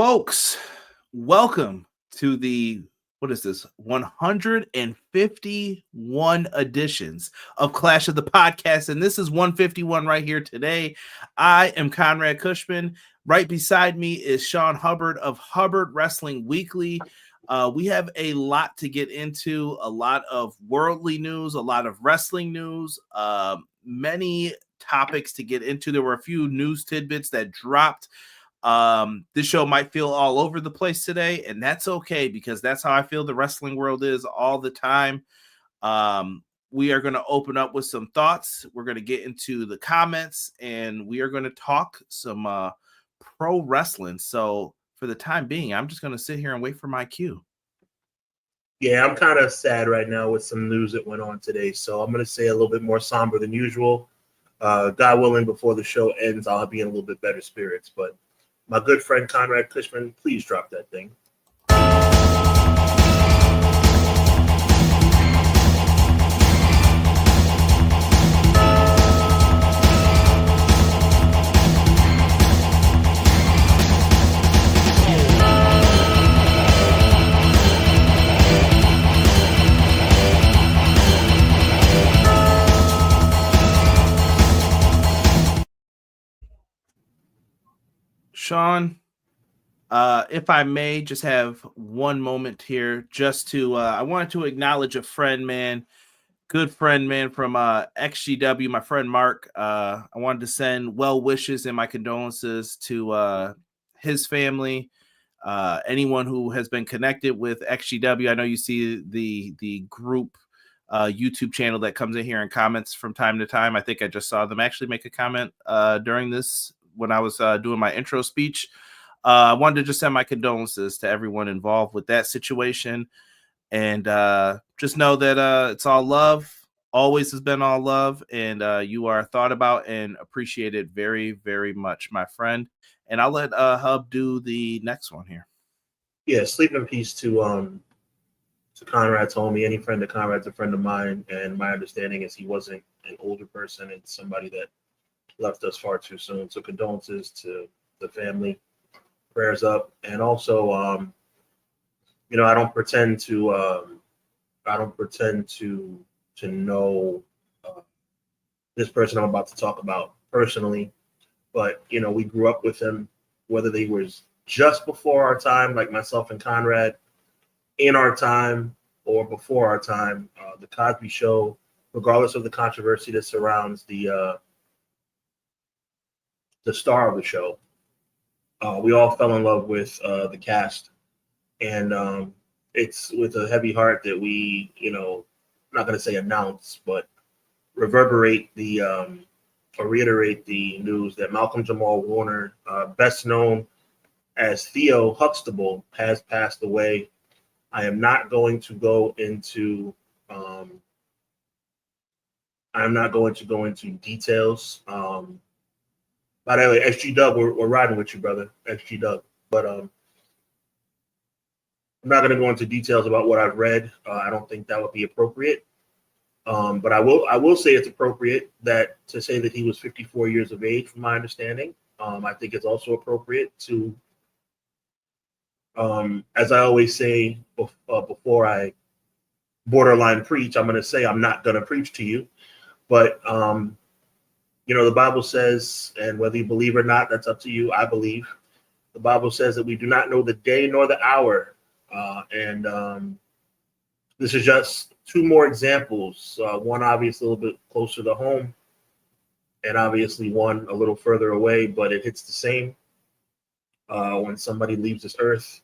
Folks, welcome to the, what is this, 151 editions of Clash of the Podcast, and this is 151 right here today. I am Conrad Cushman. Right beside me is Sean Hubbard of Hubbard Wrestling Weekly. We have a lot to get into, a lot of worldly news, a lot of wrestling news, many topics to get into. There were a few news tidbits that dropped. This show might feel all over the place today, and that's okay because that's how I feel the wrestling world is all the time. We are going to open up with some thoughts. We're going to get into the comments, and we are going to talk some pro wrestling. So for the time being, I'm just going to sit here and wait for my cue. Yeah, I'm kind of sad right now with some news that went on today, so I'm going to say a little bit more somber than usual. God willing, before the show ends, I'll be in a little bit better spirits, but my good friend Conrad Cushman, please drop that thing. Sean, if I may just have one moment here just to, I wanted to acknowledge a friend, man, good friend, man, from XGW, my friend Mark. I wanted to send well wishes and my condolences to his family, anyone who has been connected with XGW. I know you see the group YouTube channel that comes in here and comments from time to time. I think I just saw them actually make a comment during this when I was doing my intro speech. I wanted to just send my condolences to everyone involved with that situation. And just know that it's all love, always has been all love. And you are thought about and appreciated very, very much, my friend. And I'll let Hub do the next one here. Yeah, sleep in peace to Conrad's homie. Any friend of Conrad's a friend of mine. And my understanding is he wasn't an older person. It's somebody that left us far too soon. So condolences to the family. Prayers up. And also, I don't pretend to know this person I'm about to talk about personally, but we grew up with him, whether they was just before our time, like myself and Conrad, in our time or before our time. The Cosby Show, regardless of the controversy that surrounds the star of the show, we all fell in love with the cast, and it's with a heavy heart that we, I'm not going to say announce, but reiterate the news that Malcolm Jamal Warner, best known as Theo Huxtable, has passed away. I am not going to go into details. By the way, SG Dub, we're riding with you, brother, SG Dub. But I'm not going to go into details about what I've read. I don't think that would be appropriate. But I will say it's appropriate to say that he was 54 years of age, from my understanding. I think it's also appropriate to, as I always say before I borderline preach, I'm going to say I'm not going to preach to you. But, the Bible says, and whether you believe or not, that's up to you. I believe. The Bible says that we do not know the day nor the hour. And this is just two more examples. One obviously a little bit closer to home, and obviously one a little further away, but it hits the same when somebody leaves this earth.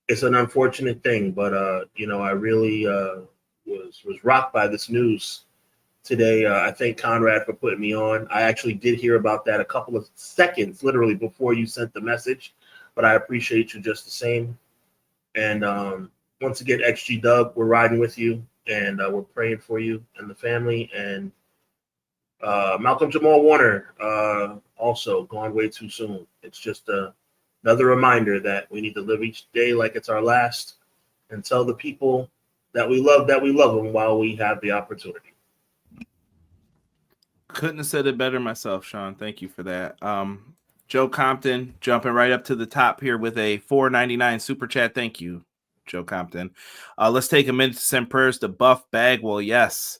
It's an unfortunate thing, but I really was rocked by this news today. I thank Conrad for putting me on. I actually did hear about that a couple of seconds, literally before you sent the message, but I appreciate you just the same. And once again, XG Dub, we're riding with you, and we're praying for you and the family. And Malcolm Jamal Warner, also gone way too soon. It's just another reminder that we need to live each day like it's our last, and tell the people that we love them while we have the opportunity. Couldn't have said it better myself, Sean. Thank you for that. Joe Compton jumping right up to the top here with a $4.99 super chat. Thank you, Joe Compton. Let's take a minute to send prayers to Buff Bagwell. Yes.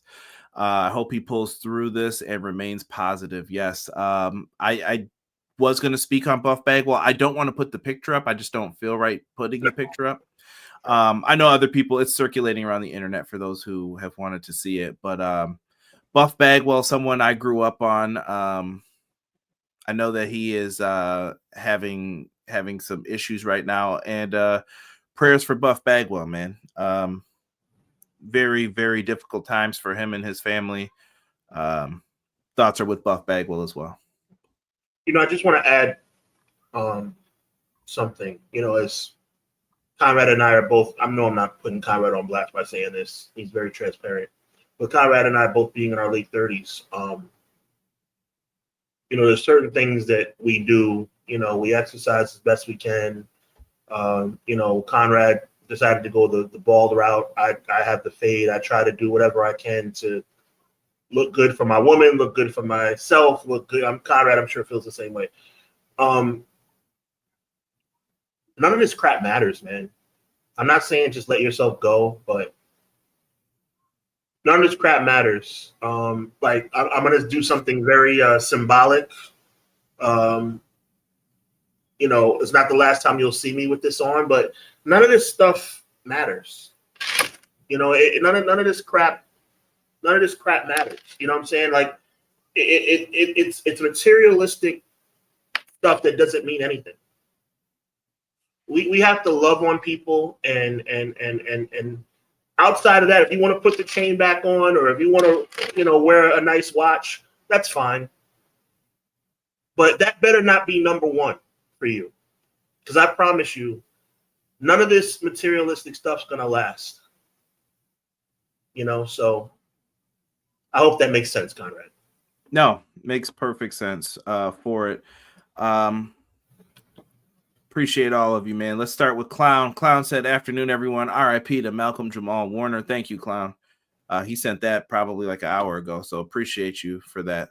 I hope he pulls through this and remains positive. Yes. I was going to speak on Buff Bagwell. I don't want to put the picture up. I just don't feel right putting the picture up. I know other people, it's circulating around the internet for those who have wanted to see it, but Buff Bagwell, someone I grew up on. I know that he is having some issues right now, and prayers for Buff Bagwell, man. Very, very difficult times for him and his family. Thoughts are with Buff Bagwell as well. I just want to add something. As Conrad and I are both, I know I'm not putting Conrad on blast by saying this. He's very transparent. But Conrad and I both being in our late 30s, there's certain things that we do. We exercise as best we can. Conrad decided to go the bald route. I have the fade. I try to do whatever I can to look good for my woman, look good for myself, look good. Conrad, I'm sure, feels the same way. None of this crap matters, man. I'm not saying just let yourself go, but none of this crap matters. I'm going to do something very symbolic. It's not the last time you'll see me with this on, but none of this stuff matters. None of this crap matters. You know what I'm saying? Like it's materialistic stuff that doesn't mean anything. We have to love on people and outside of that, if you want to put the chain back on or if you want to, wear a nice watch, that's fine. But that better not be number one for you. Because I promise you, none of this materialistic stuff's going to last. So I hope that makes sense, Conrad. No, makes perfect sense for it. Appreciate all of you, man. Let's start with Clown. Clown said, "Afternoon, everyone. RIP to Malcolm Jamal Warner." Thank you, Clown. He sent that probably like an hour ago, so appreciate you for that.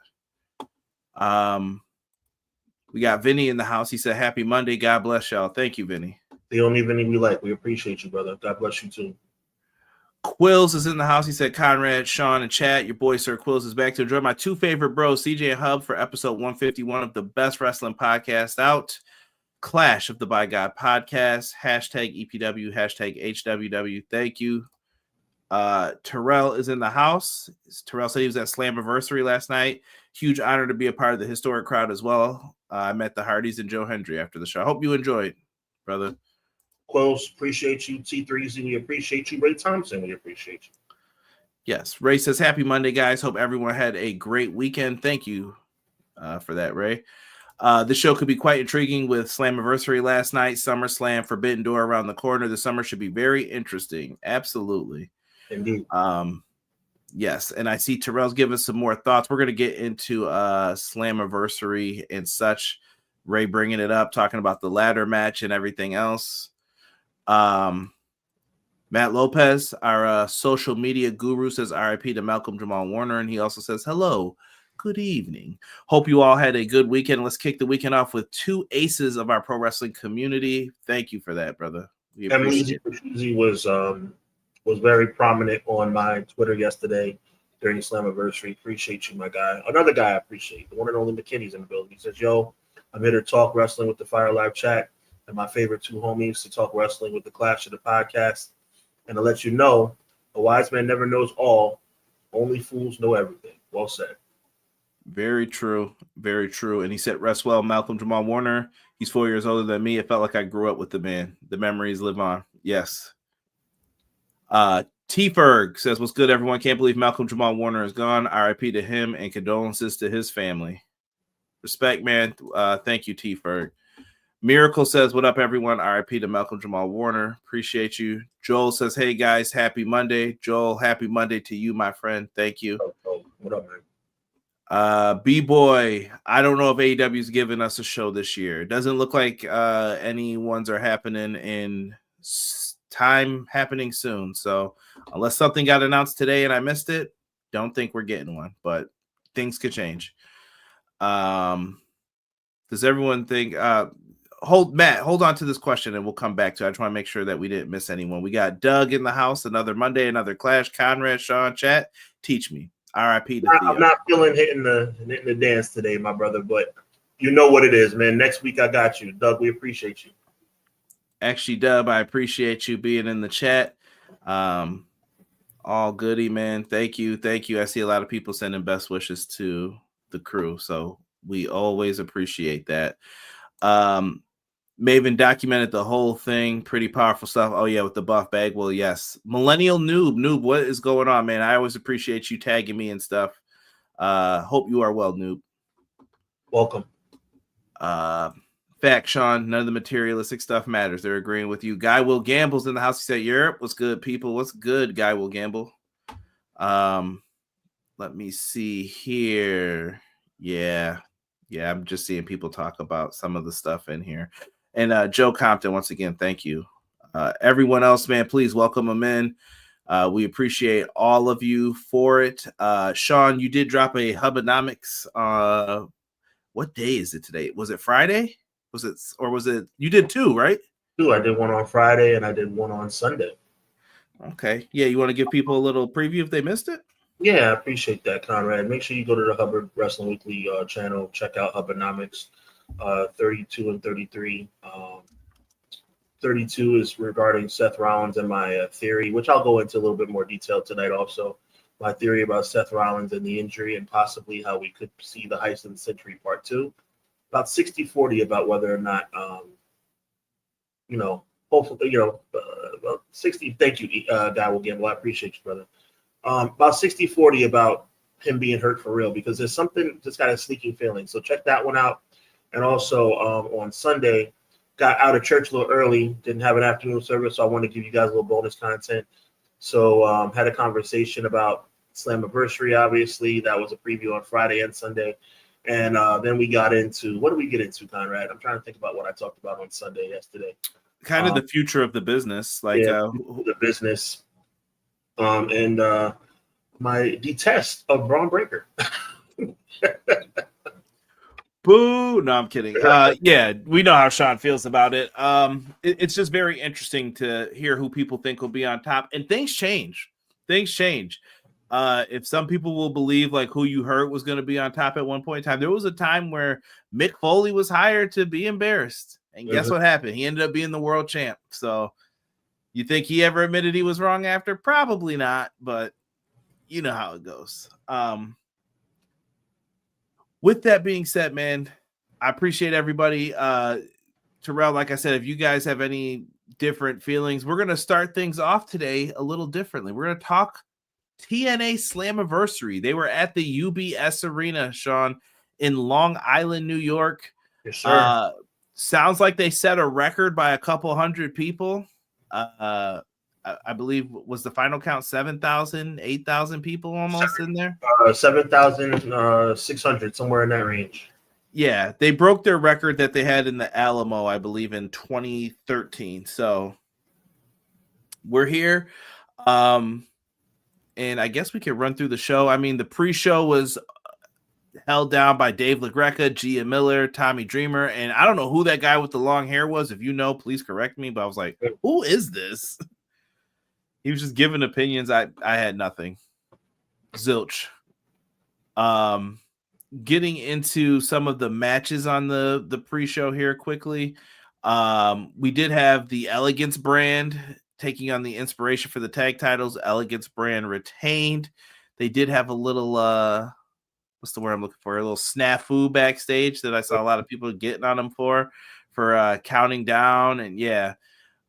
We got Vinny in the house. He said, "Happy Monday. God bless y'all." Thank you, Vinny. The only Vinny we like. We appreciate you, brother. God bless you, too. Quills is in the house. He said, "Conrad, Sean, and chat. Your boy, Sir Quills, is back to enjoy my two favorite bros, CJ and Hub, for episode 151 of the best wrestling podcast out. Clash of the By God podcast. Hashtag EPW, hashtag HWW. Thank you." Terrell is in the house. Terrell said he was at Slammiversary last night. Huge honor to be a part of the historic crowd as well. I met the Hardys and Joe Hendry after the show. I hope you enjoyed, brother. Quills, appreciate you. T3Z, we appreciate you. Ray Thompson, we appreciate you. Yes. Ray says, "Happy Monday, guys. Hope everyone had a great weekend." Thank you for that, Ray. The show could be quite intriguing with Slammiversary last night, SummerSlam, Forbidden Door around the corner. The summer should be very interesting. Absolutely. Indeed. Yes, and I see Terrell's give us some more thoughts. We're going to get into Slammiversary and such. Ray bringing it up, talking about the ladder match and everything else. Matt Lopez, our social media guru, says RIP to Malcolm Jamal Warner, and he also says, "Hello, good evening. Hope you all had a good weekend. Let's kick the weekend off with two aces of our pro wrestling community." Thank you for that, brother. We appreciate it. Was very prominent on my Twitter yesterday during Slammiversary. Appreciate you, my guy. Another guy I appreciate, the one and only McKinney's in the building. He says, "Yo, I'm here to talk wrestling with the Fire Live chat and my favorite two homies to talk wrestling with the Clash of the podcast. And to let you know, a wise man never knows all. Only fools know everything." Well said. Very true. Very true. And he said, "Rest well, Malcolm Jamal Warner. He's 4 years older than me. It felt like I grew up with the man. The memories live on." Yes. T Ferg says, "What's good, everyone? Can't believe Malcolm Jamal Warner is gone. RIP to him and condolences to his family." Respect, man. Thank you, T Ferg. Miracle says, "What up, everyone? RIP to Malcolm Jamal Warner. Appreciate you." Joel says, "Hey, guys. Happy Monday." Joel, happy Monday to you, my friend. Thank you. What up, man? B-Boy, I don't know if AEW is giving us a show this year. It doesn't look like any ones are happening in time happening soon. So unless something got announced today and I missed it, don't think we're getting one, but things could change. Does everyone think hold on to this question and we'll come back to it. I just want to make sure that we didn't miss anyone. We got Doug in the house, another Monday, another clash. Conrad, Sean, chat. Teach me. R.I.P. to Theo. I'm not feeling hitting the dance today, my brother, but you know what it is, man. Next week I got you. Doug, we appreciate you. Actually, Dub, I appreciate you being in the chat. All goody, man. Thank you. I see a lot of people sending best wishes to the crew, so we always appreciate that. Maven documented the whole thing. Pretty powerful stuff. Oh, yeah, with the buff bag. Well, yes. Millennial Noob, what is going on, man? I always appreciate you tagging me and stuff. Hope you are well, Noob. Welcome. Fact, Sean, none of the materialistic stuff matters. They're agreeing with you. Guy Will Gamble's in the house. He said, Europe, what's good, people? What's good, Guy Will Gamble? Let me see here. Yeah, I'm just seeing people talk about some of the stuff in here. And Joe Compton, once again, thank you. Everyone else, man, please welcome them in. We appreciate all of you for it. Sean, you did drop a Hubbonomics. What day is it today? Was it Friday? Was it you did two, right? Two. I did one on Friday and I did one on Sunday. Okay. Yeah, you want to give people a little preview if they missed it? Yeah, I appreciate that, Conrad. Make sure you go to the Hubbard Wrestling Weekly channel. Check out Hubbonomics 32 and 33. 32 is regarding Seth Rollins and my theory, which I'll go into a little bit more detail tonight also. My theory about Seth Rollins and the injury and possibly how we could see the Heist of the Century Part 2. About 60-40 about whether or not, hopefully, about 60. Thank you, Guy Will Gamble. I appreciate you, brother. About 60-40 about him being hurt for real because there's something just got a sneaking feeling. So check that one out. And also on Sunday, got out of church a little early, didn't have an afternoon service, so I wanted to give you guys a little bonus content. So had a conversation about Slammiversary, obviously. That was a preview on Friday and Sunday. And then we got into, what did we get into, Conrad? I'm trying to think about what I talked about on Sunday yesterday. Kind of the future of the business. The business. And my detest of Braun Breaker. Boo! No, I'm kidding. Yeah, we know how Sean feels about it. It's just very interesting to hear who people think will be on top, and things change. If some people will believe like who you heard was going to be on top at one point in time, there was a time where Mick Foley was hired to be embarrassed, and guess what happened? He ended up being the world champ. So, you think he ever admitted he was wrong after? Probably not, but you know how it goes. With that being said, man, I appreciate everybody. Terrell, like I said, if you guys have any different feelings, we're going to start things off today a little differently. We're going to talk TNA Slammiversary. They were at the UBS Arena, Sean, in Long Island, New York. Yes, sir. Sounds like they set a record by a couple hundred people. I believe was the final count 7,000, 8,000 people almost in there. 7,600, somewhere in that range. Yeah, they broke their record that they had in the Alamo, I believe, in 2013. So we're here. And I guess we can run through the show. I mean, the pre-show was held down by Dave LaGreca, Gia Miller, Tommy Dreamer, and I don't know who that guy with the long hair was. If you know, please correct me. But I was like, who is this? He was just giving opinions. I had nothing. Zilch. Getting into some of the matches on the pre-show here quickly. We did have the Elegance brand taking on the Inspiration for the tag titles. Elegance brand retained. They did have a little what's the word I'm looking for? A little snafu backstage that I saw a lot of people getting on them for counting down. And yeah,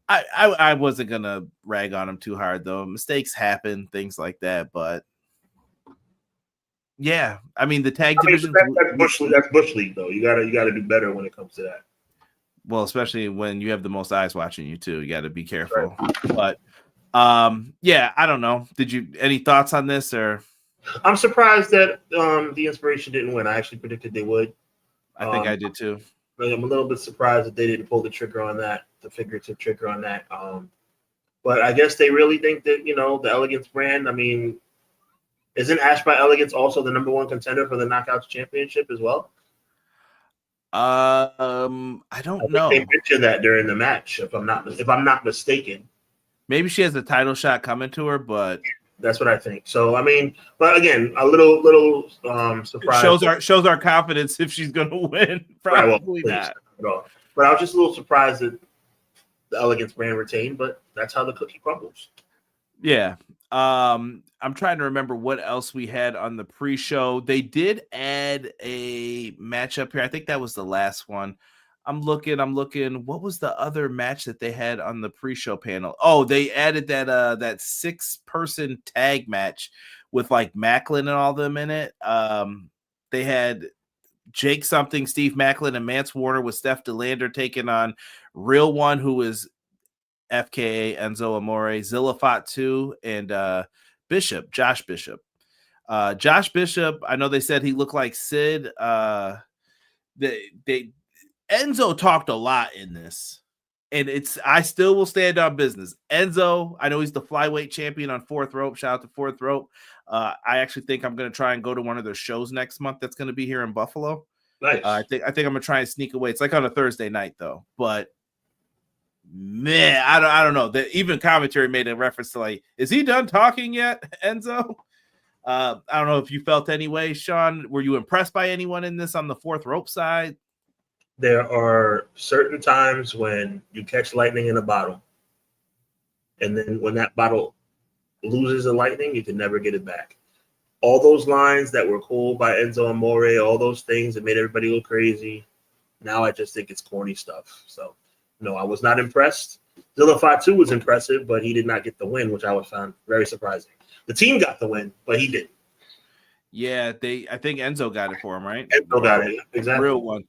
I wasn't gonna rag on them too hard though. Mistakes happen, things like that. But yeah, I mean the tag division. That's Bush League though. You gotta do better when it comes to that. Well, especially when you have the most eyes watching you too. You got to be careful. Right. But yeah, I don't know. Did you any thoughts on this or? I'm surprised that the Inspiration didn't win. I actually predicted they would. I think I did too. I'm a little bit surprised that they didn't pull the trigger on that, the figurative trigger on that. But I guess they really think that, the Elegance brand, I mean, isn't Ash by Elegance also the #1 contender for the Knockouts Championship as well? I I don't think they know. mentioned that during the match, if I'm not mistaken. Maybe she has a title shot coming to her, but That's what I think. So I mean, but again, a little surprised. shows our confidence if she's gonna win. Right, well, Probably please, not. not at all. But I was just a little surprised that the Elegance brand retained, but that's how the cookie crumbles. Yeah. I'm trying to remember what else we had on the pre-show. They did add a matchup here. I think that was the last one. I'm looking. What was the other match that they had on the pre-show panel? Oh, they added that 6-person tag match with like Macklin and all them in it. They had Jake something, Steve Macklin, and Mance Warner with Steph DeLander taking on Real One, who is FKA Enzo Amore, Zillafat 2, and Bishop, Josh Bishop. Josh Bishop, I know they said he looked like Sid. They Enzo talked a lot in this. And I still will stand on business. Enzo, I know he's the flyweight champion on Fourth Rope. Shout out to Fourth Rope. I actually think I'm going to try and go to one of their shows next month. That's going to be here in Buffalo. Nice. I think I'm going to try and sneak away. It's like on a Thursday night though, but man, I don't know. That even commentary made a reference to like, is he done talking yet, Enzo? I don't know if you felt anyway, Sean. Were you impressed by anyone in this on the Fourth Rope side? There are certain times when you catch lightning in a bottle, and then when that bottle loses the lightning, you can never get it back. All those lines that were cool by Enzo Amore, all those things that made everybody look crazy. Now I just think it's corny stuff. So, no, I was not impressed. Zillafat 2 was impressive, but he did not get the win, which I found very surprising. The team got the win, but he didn't. Yeah, I think Enzo got it for him, right? Enzo got it, exactly. Real One.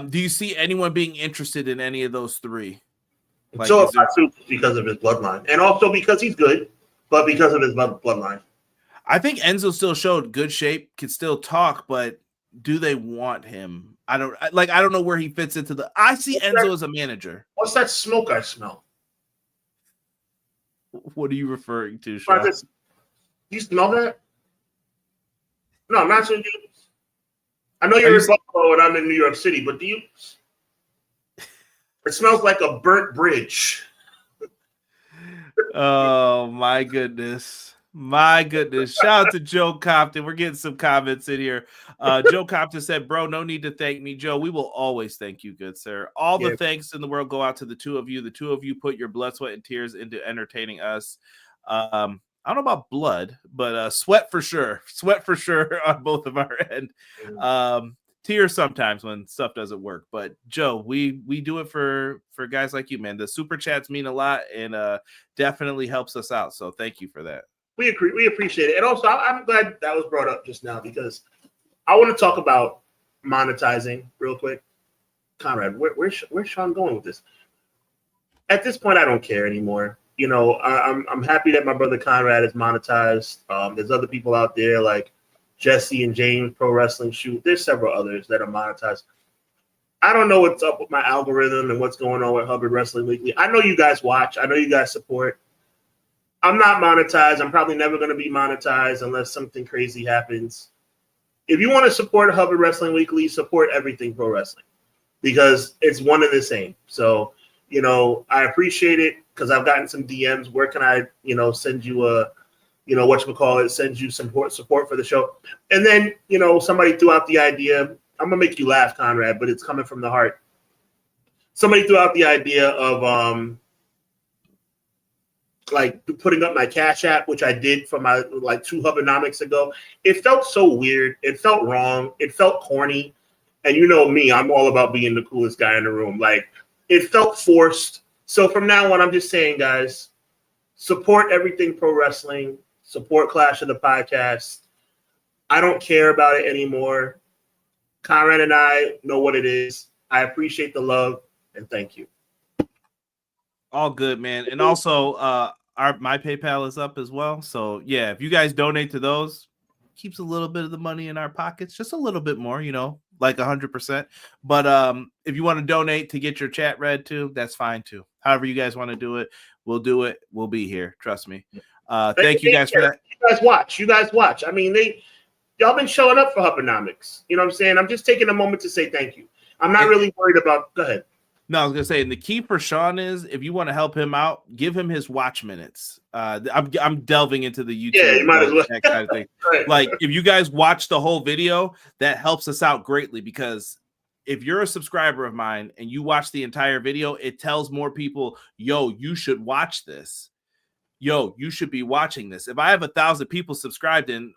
Do you see anyone being interested in any of those three? Like, Zillafat 2 because of his bloodline, and also because he's good, but because of his bloodline. I think Enzo still showed good shape, could still talk, but do they want him? I don't know where he fits into the. I see Enzo as a manager. What's that smoke I smell? What are you referring to, Sean? Do you smell that? No, I'm not sure. I know you're in Buffalo and I'm in New York City, but do you? It smells like a burnt bridge. Oh my goodness. My goodness. Shout out to Joe Compton. We're getting some comments in here. Joe Compton said, bro, no need to thank me. Joe, we will always thank you, good sir. All the thanks in the world go out to the two of you. The two of you put your blood, sweat, and tears into entertaining us. I don't know about blood, but sweat for sure. Sweat for sure on both of our end. Tears sometimes when stuff doesn't work. But Joe, we do it for guys like you, man. The super chats mean a lot and definitely helps us out. So thank you for that. We appreciate it. And also, I'm glad that was brought up just now because I want to talk about monetizing real quick. Conrad, where's Sean going with this? At this point, I don't care anymore. You know, I'm happy that my brother Conrad is monetized. There's other people out there like Jesse and James Pro Wrestling Shoot. There's several others that are monetized. I don't know what's up with my algorithm and what's going on with Hubbard Wrestling Weekly. I know you guys watch. I know you guys support. I'm not monetized. I'm probably never going to be monetized unless something crazy happens. If you want to support Hubbard Wrestling Weekly, support everything pro wrestling because it's one and the same. So, you know, I appreciate it because I've gotten some DMs. Where can I, send you send you some support for the show? And then, somebody threw out the idea. I'm going to make you laugh, Conrad, but it's coming from the heart. Somebody threw out the idea of, like putting up my Cash App, which I did for my 2 Hubbernomics ago. It felt so weird. It felt wrong. It felt corny. And you know me, I'm all about being the coolest guy in the room. Like it felt forced. So from now on, I'm just saying, guys, support everything pro wrestling, support Clash of the Podcast. I don't care about it anymore. Conrad and I know what it is. I appreciate the love and thank you. All good, man. And also, my PayPal is up as well. So yeah, if you guys donate to those, keeps a little bit of the money in our pockets, just a little bit more, like 100%. But if you want to donate to get your chat read too, that's fine too. However you guys want to do it, we'll do it. We'll be here. Trust me. Thank you guys for that. You guys watch. I mean, y'all been showing up for Hubbernomics. You know what I'm saying? I'm just taking a moment to say thank you. I'm not really worried about. Go ahead. No, I was gonna say, and the key for Sean is if you want to help him out, give him his watch minutes. I'm delving into the YouTube, Yeah, you might as well. that kind of thing. Right. Like if you guys watch the whole video, that helps us out greatly because if you're a subscriber of mine and you watch the entire video, it tells more people, yo, you should watch this. Yo, you should be watching this. If I have 1,000 people subscribed and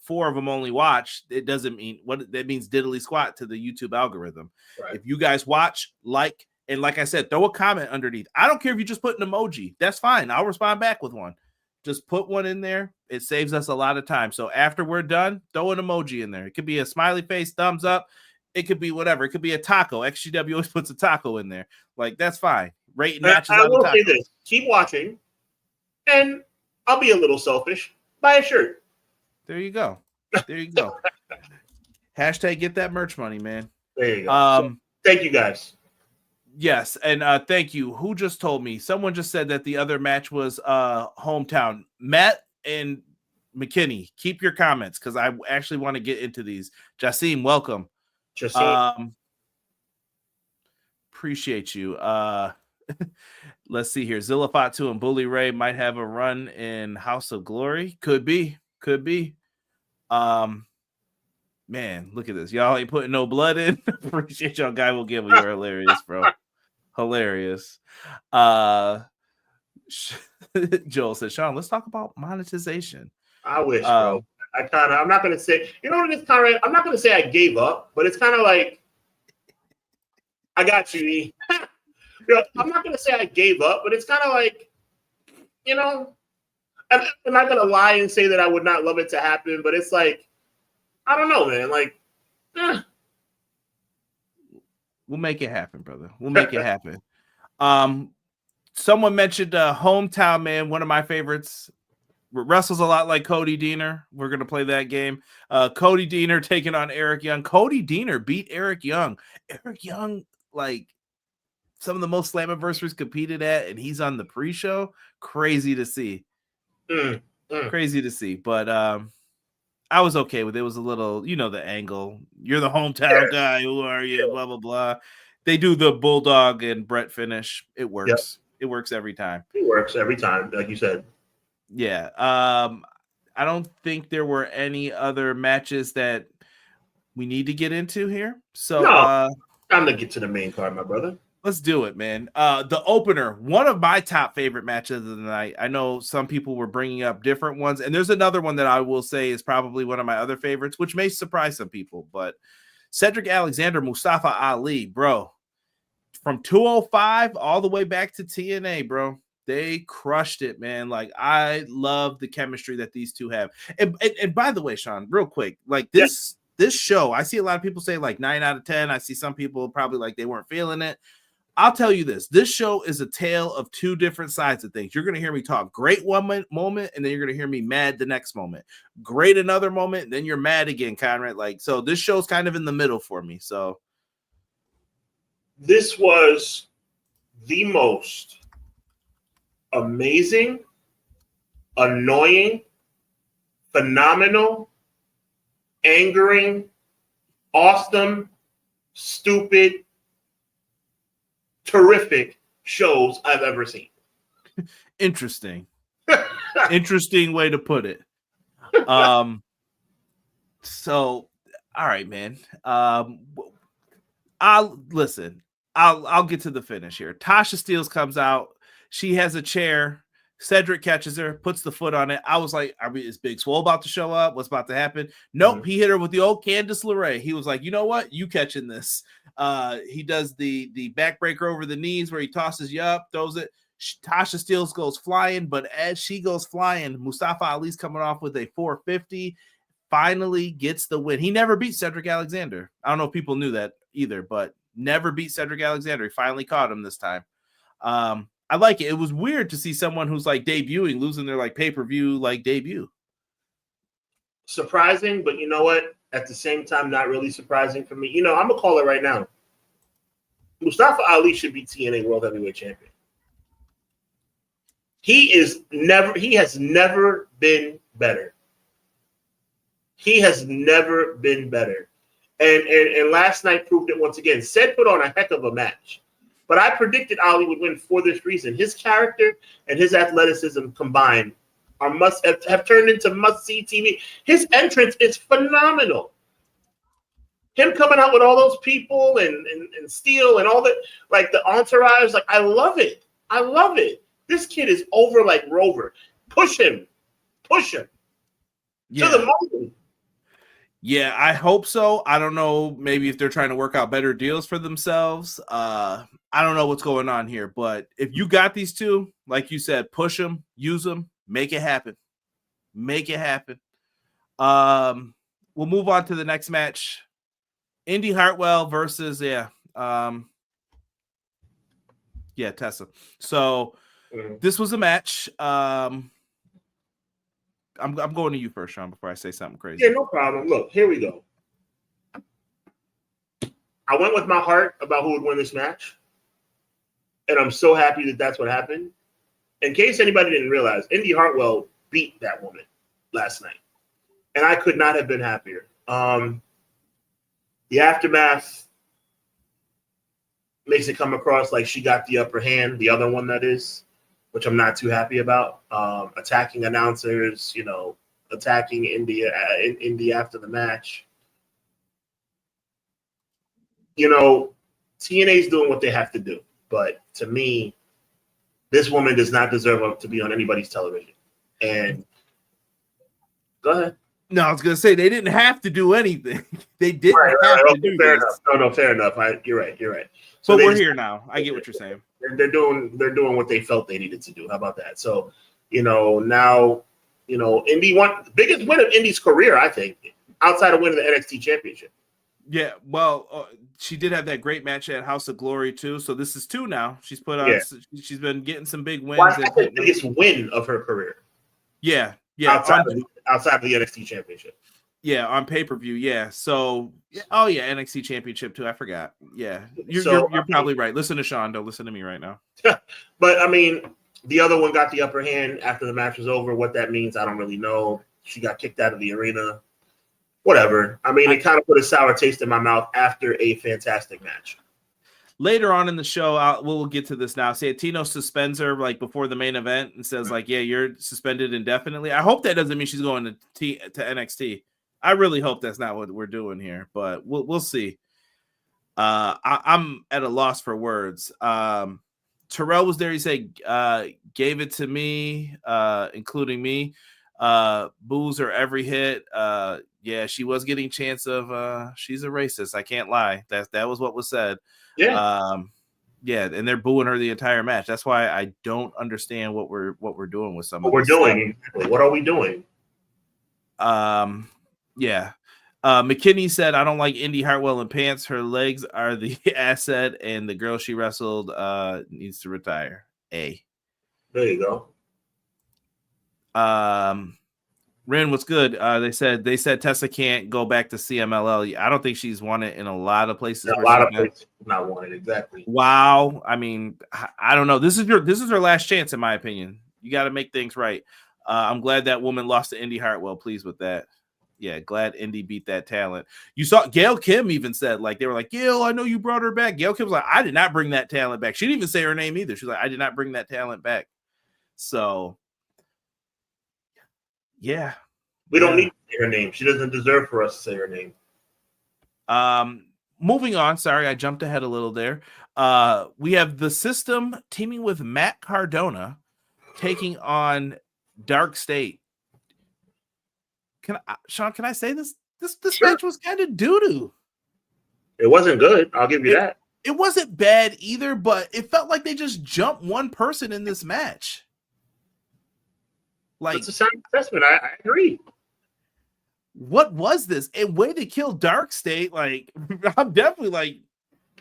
4 of them only watch, it doesn't mean what that means diddly squat to the YouTube algorithm. Right. If you guys watch, like, and like I said, throw a comment underneath. I don't care if you just put an emoji. That's fine. I'll respond back with one. Just put one in there. It saves us a lot of time. So after we're done, throw an emoji in there. It could be a smiley face, thumbs up. It could be whatever. It could be a taco. XGW always puts a taco in there. Like, that's fine. Rating matches I on will the taco. say this. Keep watching. And I'll be a little selfish. Buy a shirt. There you go. There you go. Hashtag get that merch money, man. There you go. So, thank you guys. Yes, and thank you. Who just told me? Someone just said that the other match was hometown. Matt and McKinney, keep your comments because I actually want to get into these. Jasim, welcome. Jasim. Appreciate you. Let's see here. Zilla Fatu and Bully Ray might have a run in House of Glory. Could be. Man, look at this. Y'all ain't putting no blood in. Appreciate y'all. Guy will give. You're hilarious, bro. Hilarious. Joel said, Sean, let's talk about monetization. I wish, bro. I'm not gonna say, you know what it is, Conrad? I'm not gonna say I gave up, but it's kind of like I got you, E. I'm not gonna say I gave up, but it's kind of like, you know, I'm not gonna lie and say that I would not love it to happen, but it's like, I don't know, man. Like, we'll make it happen, brother. We'll make it happen. Someone mentioned Hometown Man, one of my favorites. Wrestles a lot like Cody Deaner. We're gonna play that game. Cody Deaner taking on Eric Young. Cody Deaner beat Eric Young. Eric Young, like some of the most Slammiversaries competed at, and he's on the pre-show. Crazy to see. Crazy to see. But I was okay with it. It was a little, the angle. You're the hometown guy. Who are you? Blah, blah, blah. They do the Bulldog and Brett finish. It works. Yep. It works every time. It works every time, like you said. Yeah. I don't think there were any other matches that we need to get into here. So time to get to the main card, my brother. Let's do it, man. The opener, one of my top favorite matches of the night. I know some people were bringing up different ones, and there's another one that I will say is probably one of my other favorites, which may surprise some people, but Cedric Alexander, Mustafa Ali, bro. From 205 all the way back to TNA, bro. They crushed it, man. Like, I love the chemistry that these two have. And by the way, Sean, real quick, like this show, I see a lot of people say like 9 out of 10. I see some people probably like they weren't feeling it. I'll tell you this show is a tale of two different sides of things. You're going to hear me talk great one moment, and then you're going to hear me mad the next moment. Great another moment, then you're mad again, Conrad. Like, so this show's kind of in the middle for me. So this was the most amazing, annoying, phenomenal, angering, awesome, stupid, terrific shows I've ever seen. Interesting. Interesting way to put it. So all right, man. I'll get to the finish here. Tasha Steelz comes out. She has a chair. Cedric catches her, puts the foot on it. I was like, is Big Swole about to show up? What's about to happen? Nope. He hit her with the old Candice LeRae. He was like, you know what? You catching this. He does the backbreaker over the knees where he tosses you up, throws it. Tasha Steelz goes flying, but as she goes flying, Mustafa Ali's coming off with a 450, finally gets the win. He never beat Cedric Alexander. I don't know if people knew that either, but never beat Cedric Alexander. He finally caught him this time. I like it. It was weird to see someone who's like debuting losing their like pay-per-view like debut. Surprising, but you know what? At the same time, not really surprising for me. I'm gonna call it right now. Mustafa Ali should be TNA World Heavyweight Champion. He has never been better. He has never been better. And last night proved it once again. Seth put on a heck of a match. But I predicted Ali would win for this reason. His character and his athleticism combined have turned into must-see TV. His entrance is phenomenal. Him coming out with all those people and Steel and all that, like the entourage, like I love it. I love it. This kid is over like Rover. Push him. To the moon. Yeah, I hope so. I don't know. Maybe if they're trying to work out better deals for themselves. I don't know what's going on here. But if you got these two, like you said, push them, use them, make it happen. Make it happen. We'll move on to the next match. Indy Hartwell versus Tessa. So this was a match. I'm going to you first, Sean, before I say something crazy. Yeah, no problem. Look, here we go. I went with my heart about who would win this match, and I'm so happy that that's what happened. In case anybody didn't realize, Indy Hartwell beat that woman last night, and I could not have been happier. The aftermath makes it come across like she got the upper hand, the other one that is, which I'm not too happy about. Attacking announcers, attacking Indy after the match. TNA's doing what they have to do. But to me, this woman does not deserve to be on anybody's television. And go ahead. No, I was going to say they didn't have to do anything. They didn't have to do fair this. Enough. No, fair enough. You're right. So we're here now. I get what you're saying. They're doing what they felt they needed to do. How about that? So, now, Indy won the biggest win of Indy's career, I think, outside of winning the NXT Championship. Yeah, well, she did have that great match at House of Glory too. So this is 2 now. She's put on. Yeah. She's been getting some big wins. Well, that's the biggest win of her career. Yeah. Outside of the NXT Championship. Yeah, on pay-per-view. Yeah. So, NXT Championship too. I forgot. Yeah, you're probably right. Listen to Sean. Don't listen to me right now. But I mean, the other one got the upper hand after the match was over. What that means, I don't really know. She got kicked out of the arena. Whatever. I mean, it kind of put a sour taste in my mouth after a fantastic match. Later on in the show, we'll get to this now. Santino suspends her like before the main event and says like, "Yeah, you're suspended indefinitely." I hope that doesn't mean she's going to NXT. I really hope that's not what we're doing here, but we'll see. I'm at a loss for words. Terrell was there. He said, "Gave it to me, including me. Boos her every hit." Yeah, she was getting chance of. She's a racist. I can't lie. That was what was said. Yeah. And they're booing her the entire match. That's why I don't understand what we're doing with some. What we're doing. What are we doing? Yeah. McKinney said, "I don't like Indy Hartwell in pants. Her legs are the asset, and the girl she wrestled needs to retire." There you go. Ren, what's good? They said Tessa can't go back to CMLL. I don't think she's won it in a lot of places. A lot of places not won it, exactly. Wow. I mean, I don't know. This is her last chance, in my opinion. You got to make things right. I'm glad that woman lost to Indy Hartwell. Pleased with that. Yeah, glad Indy beat that talent. You saw Gail Kim even said, like, they were like, "Gail, I know you brought her back." Gail Kim's like, "I did not bring that talent back." She didn't even say her name either. She's like, "I did not bring that talent back." So, yeah. We don't need to say her name. She doesn't deserve for us to say her name. Moving on. Sorry, I jumped ahead a little there. We have the System teaming with Matt Cardona taking on Dark State. Sean, can I say this? This Sure. match was kind of doo-doo. It wasn't good. I'll give you that. It wasn't bad either, but it felt like they just jumped one person in this match. Like, it's a sound assessment. I agree. What was this? A way to kill Dark State? Like, I'm definitely like,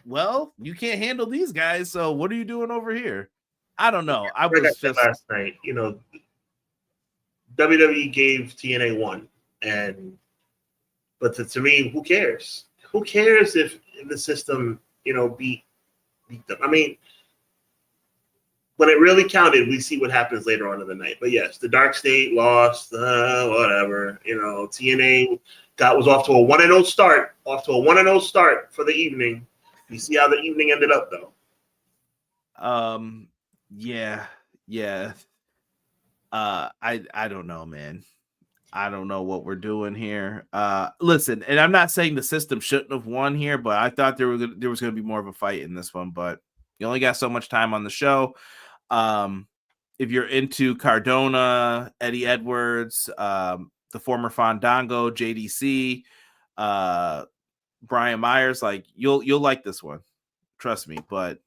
well, you can't handle these guys, so what are you doing over here? I don't know. I was just last night, WWE gave TNA 1, but to me, who cares? Who cares if the System, beat them? I mean, when it really counted, we see what happens later on in the night. But yes, the Dark State lost, whatever. TNA was off to a 1-0 start. Off to a 1-0 start for the evening. You see how the evening ended up, though. Yeah. I don't know, man. I don't know what we're doing here. Listen, and I'm not saying the system shouldn't have won here, but I thought there was going to be more of a fight in this one. But you only got so much time on the show. If you're into Cardona, Eddie Edwards, the former Fandango, JDC, Brian Myers, like you'll like this one. Trust me, but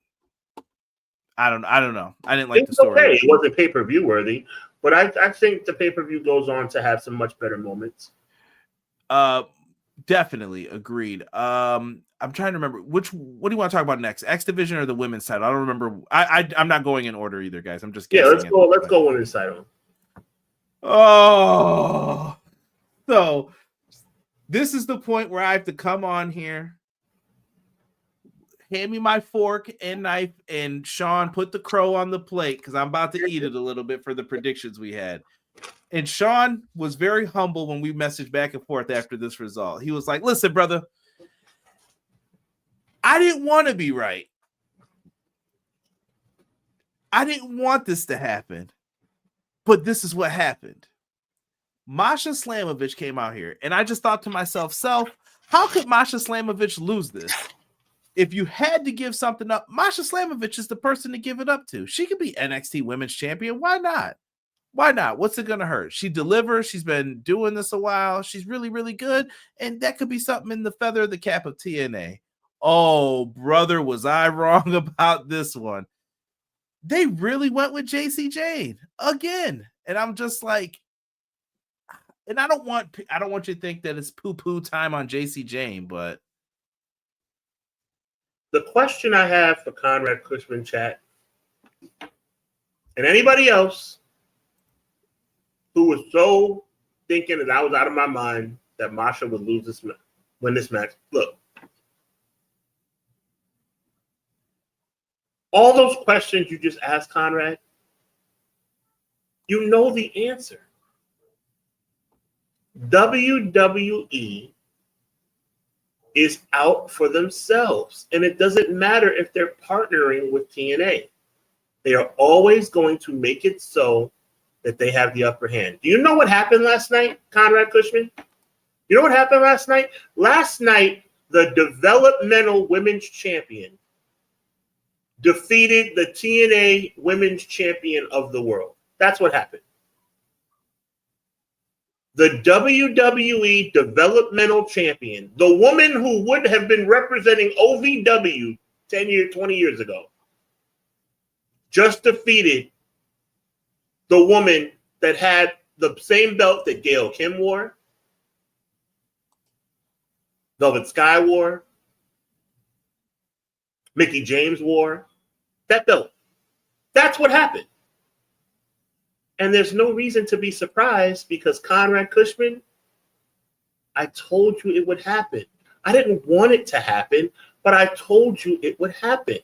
I don't know. I didn't like the story. Okay. It wasn't pay-per-view worthy, but I think the pay-per-view goes on to have some much better moments. Definitely agreed. I'm trying to remember what do you want to talk about next? X Division or the women's title? I don't remember. I'm not going in order either, guys. I'm just guessing. Let's go women's title. Oh, so this is the point where I have to come on here. Hand me my fork and knife, and Sean, put the crow on the plate because I'm about to eat it a little bit for the predictions we had. And Sean was very humble when we messaged back and forth after this result. He was like, listen, brother, I didn't want to be right. I didn't want this to happen, but this is what happened. Masha Slamovich came out here, and I just thought to myself, how could Masha Slamovich lose this? If you had to give something up, Masha Slamovich is the person to give it up to. She could be NXT Women's Champion. Why not? Why not? What's it going to hurt? She delivers. She's been doing this a while. She's really, really good. And that could be something in the feather of the cap of TNA. Oh, brother, was I wrong about this one? They really went with JC Jane again. And I'm just like, and I don't want you to think that it's poo-poo time on JC Jane, but the question I have for Conrad Cushman chat and anybody else who was so thinking that I was out of my mind that Masha would win this match. Look, all those questions you just asked, Conrad, you know the answer. WWE is out for themselves, and it doesn't matter if they're partnering with TNA. They are always going to make it so that they have the upper hand. Do you know what happened last night, Conrad Cushman? You know what happened last night? Last night, the developmental women's champion defeated the TNA women's champion of the world. That's what happened. The WWE developmental champion, the woman who would have been representing OVW 20 years ago, just defeated the woman that had the same belt that Gail Kim wore, Velvet Sky wore, Mickie James wore, that belt. That's what happened. And there's no reason to be surprised because Conrad Cushman, I told you it would happen. I didn't want it to happen, but I told you it would happen.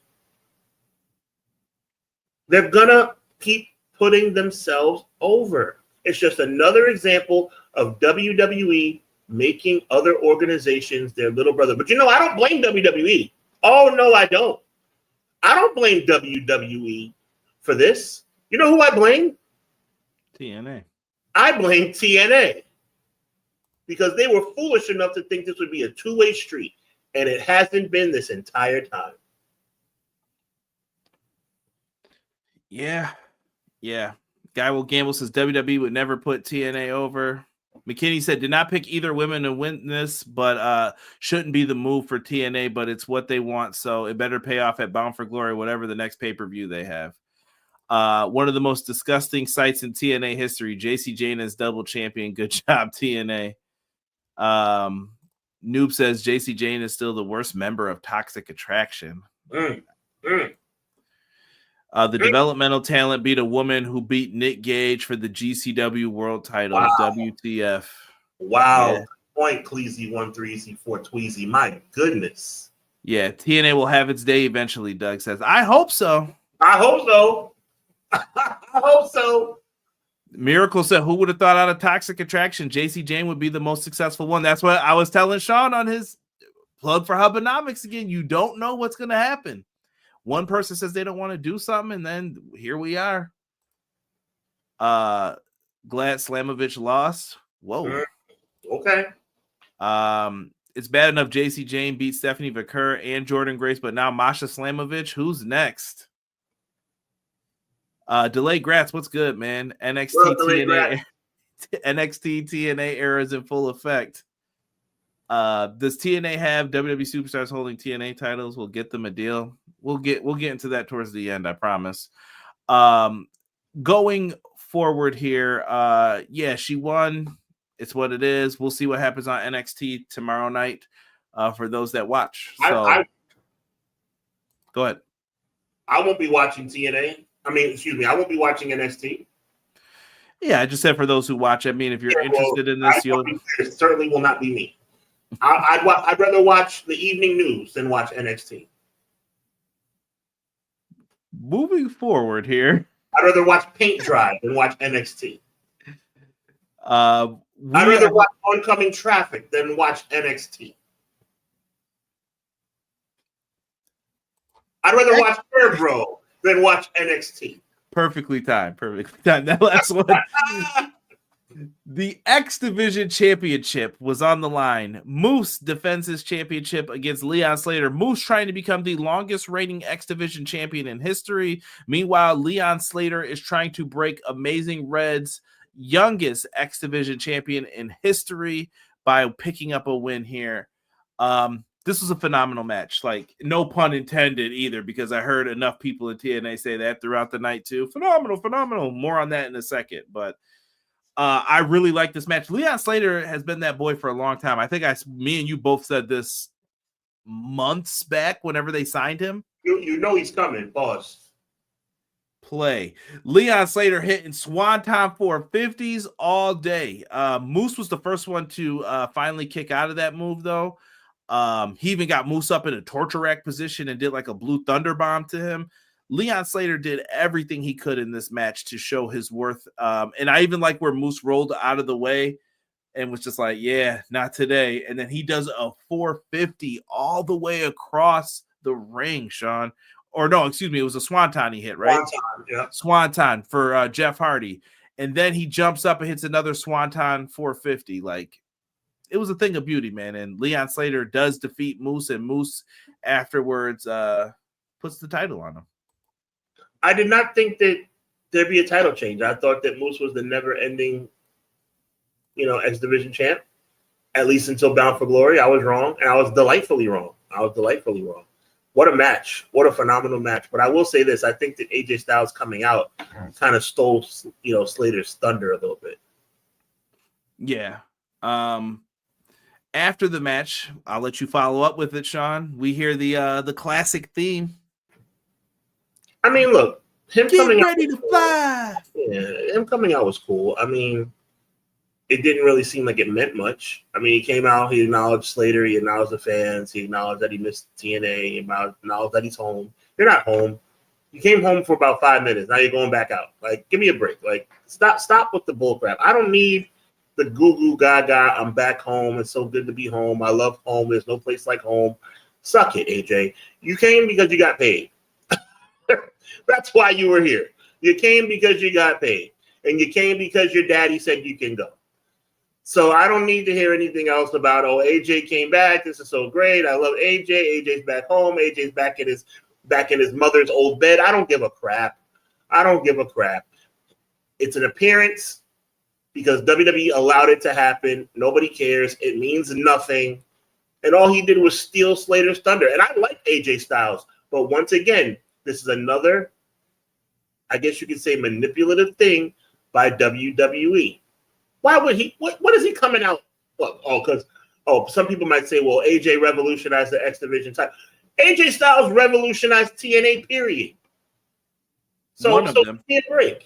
They're going to keep putting themselves over. It's just another example of WWE making other organizations their little brother. But I don't blame WWE. Oh, no, I don't. I don't blame WWE for this. You know who I blame? TNA. I blame TNA because they were foolish enough to think this would be a two-way street, and it hasn't been this entire time. Yeah. Guy Will Gamble says WWE would never put TNA over. McKinney said, did not pick either women to win this, but shouldn't be the move for TNA, but it's what they want, so it better pay off at Bound for Glory, whatever the next pay-per-view they have. One of the most disgusting sights in TNA history. JC Jane as double champion. Good job, TNA. Noob says JC Jane is still the worst member of Toxic Attraction. The developmental talent beat a woman who beat Nick Gage for the GCW World Title. Wow. WTF. Wow. Yeah. Point Cleasy 13C4 Tweezy. My goodness. Yeah, TNA will have its day eventually, Doug says. I hope so. I hope so. I hope so. Miracle said, who would have thought out of Toxic Attraction, JC Jane would be the most successful one? That's what I was telling Sean on his plug for Hubbonomics again. You don't know what's going to happen. One person says they don't want to do something, and then here we are. Glad Slamovich lost. Whoa. Okay. It's bad enough JC Jane beat Stephanie Vaquer and Jordan Grace, but now Masha Slamovich. Who's next? Delay Gratz, what's good, man? NXT TNA era is in full effect. Does TNA have WWE superstars holding TNA titles? We'll get them a deal. We'll get into that towards the end, I promise. Going forward here, yeah, she won. It's what it is. We'll see what happens on NXT tomorrow night. For those that watch. So go ahead. I won't be watching TNA. I won't be watching NXT. Yeah, I just said for those who watch. I mean, if you're interested in this, it certainly will not be me. I'd rather watch the evening news than watch NXT. Moving forward here, I'd rather watch paint dry than watch NXT. I'd rather watch oncoming traffic than watch NXT. I'd rather watch Airbro than watch NXT. Perfectly timed. That last one. The X Division Championship was on the line. Moose defends his championship against Leon Slater. Moose trying to become the longest reigning X Division champion in history. Meanwhile, Leon Slater is trying to break Amazing Red's youngest X Division champion in history by picking up a win here. This was a phenomenal match. Like, no pun intended either, because I heard enough people in TNA say that throughout the night too. Phenomenal. More on that in a second. But I really like this match. Leon Slater has been that boy for a long time. I think me and you both said this months back whenever they signed him. You know he's coming, boss. Play. Leon Slater hitting Swanton 450s all day. Moose was the first one to finally kick out of that move, though. He even got Moose up in a torture rack position and did like a blue thunder bomb to him. Leon Slater did everything he could in this match to show his worth. And I even like where Moose rolled out of the way and was just like, yeah, not today. And then he does a 450 all the way across the ring, Sean. Or no, excuse me, it was a Swanton he hit, right? Swanton for Jeff Hardy. And then he jumps up and hits another Swanton 450. Like, it was a thing of beauty, man. And Leon Slater does defeat Moose, and Moose afterwards puts the title on him. I did not think that there'd be a title change. I thought that Moose was the never-ending, X Division champ, at least until Bound for Glory. I was wrong, and I was delightfully wrong. What a match. What a phenomenal match. But I will say this. I think that AJ Styles coming out kind of stole, Slater's thunder a little bit. Yeah. After the match, I'll let you follow up with it, Sean. We hear the classic theme. I mean, look, him coming out ready to fly. Yeah, him coming out was cool. I mean, it didn't really seem like it meant much. I mean, he came out, he acknowledged Slater, he acknowledged the fans, he acknowledged that he missed TNA, he acknowledged that he's home. You're not home. You came home for about 5 minutes. Now you're going back out. Like, give me a break. Like, stop with the bullcrap. I don't need the goo gaga. I'm back home. It's so good to be home. I love home. There's no place like home. Suck it, AJ. You came because you got paid. That's why you were here. You came because you got paid. And you came because your daddy said you can go. So I don't need to hear anything else about, AJ came back. This is so great. I love AJ. AJ's back home. AJ's back in his mother's old bed. I don't give a crap. It's an appearance because WWE allowed it to happen. Nobody cares. It means nothing. And all he did was steal Slater's thunder. And I like AJ Styles. But once again, this is another, I guess you could say, manipulative thing by WWE. Why would he? What is he coming out? Because some people might say, well, AJ revolutionized the X Division title. AJ Styles revolutionized TNA, period. So give me a break.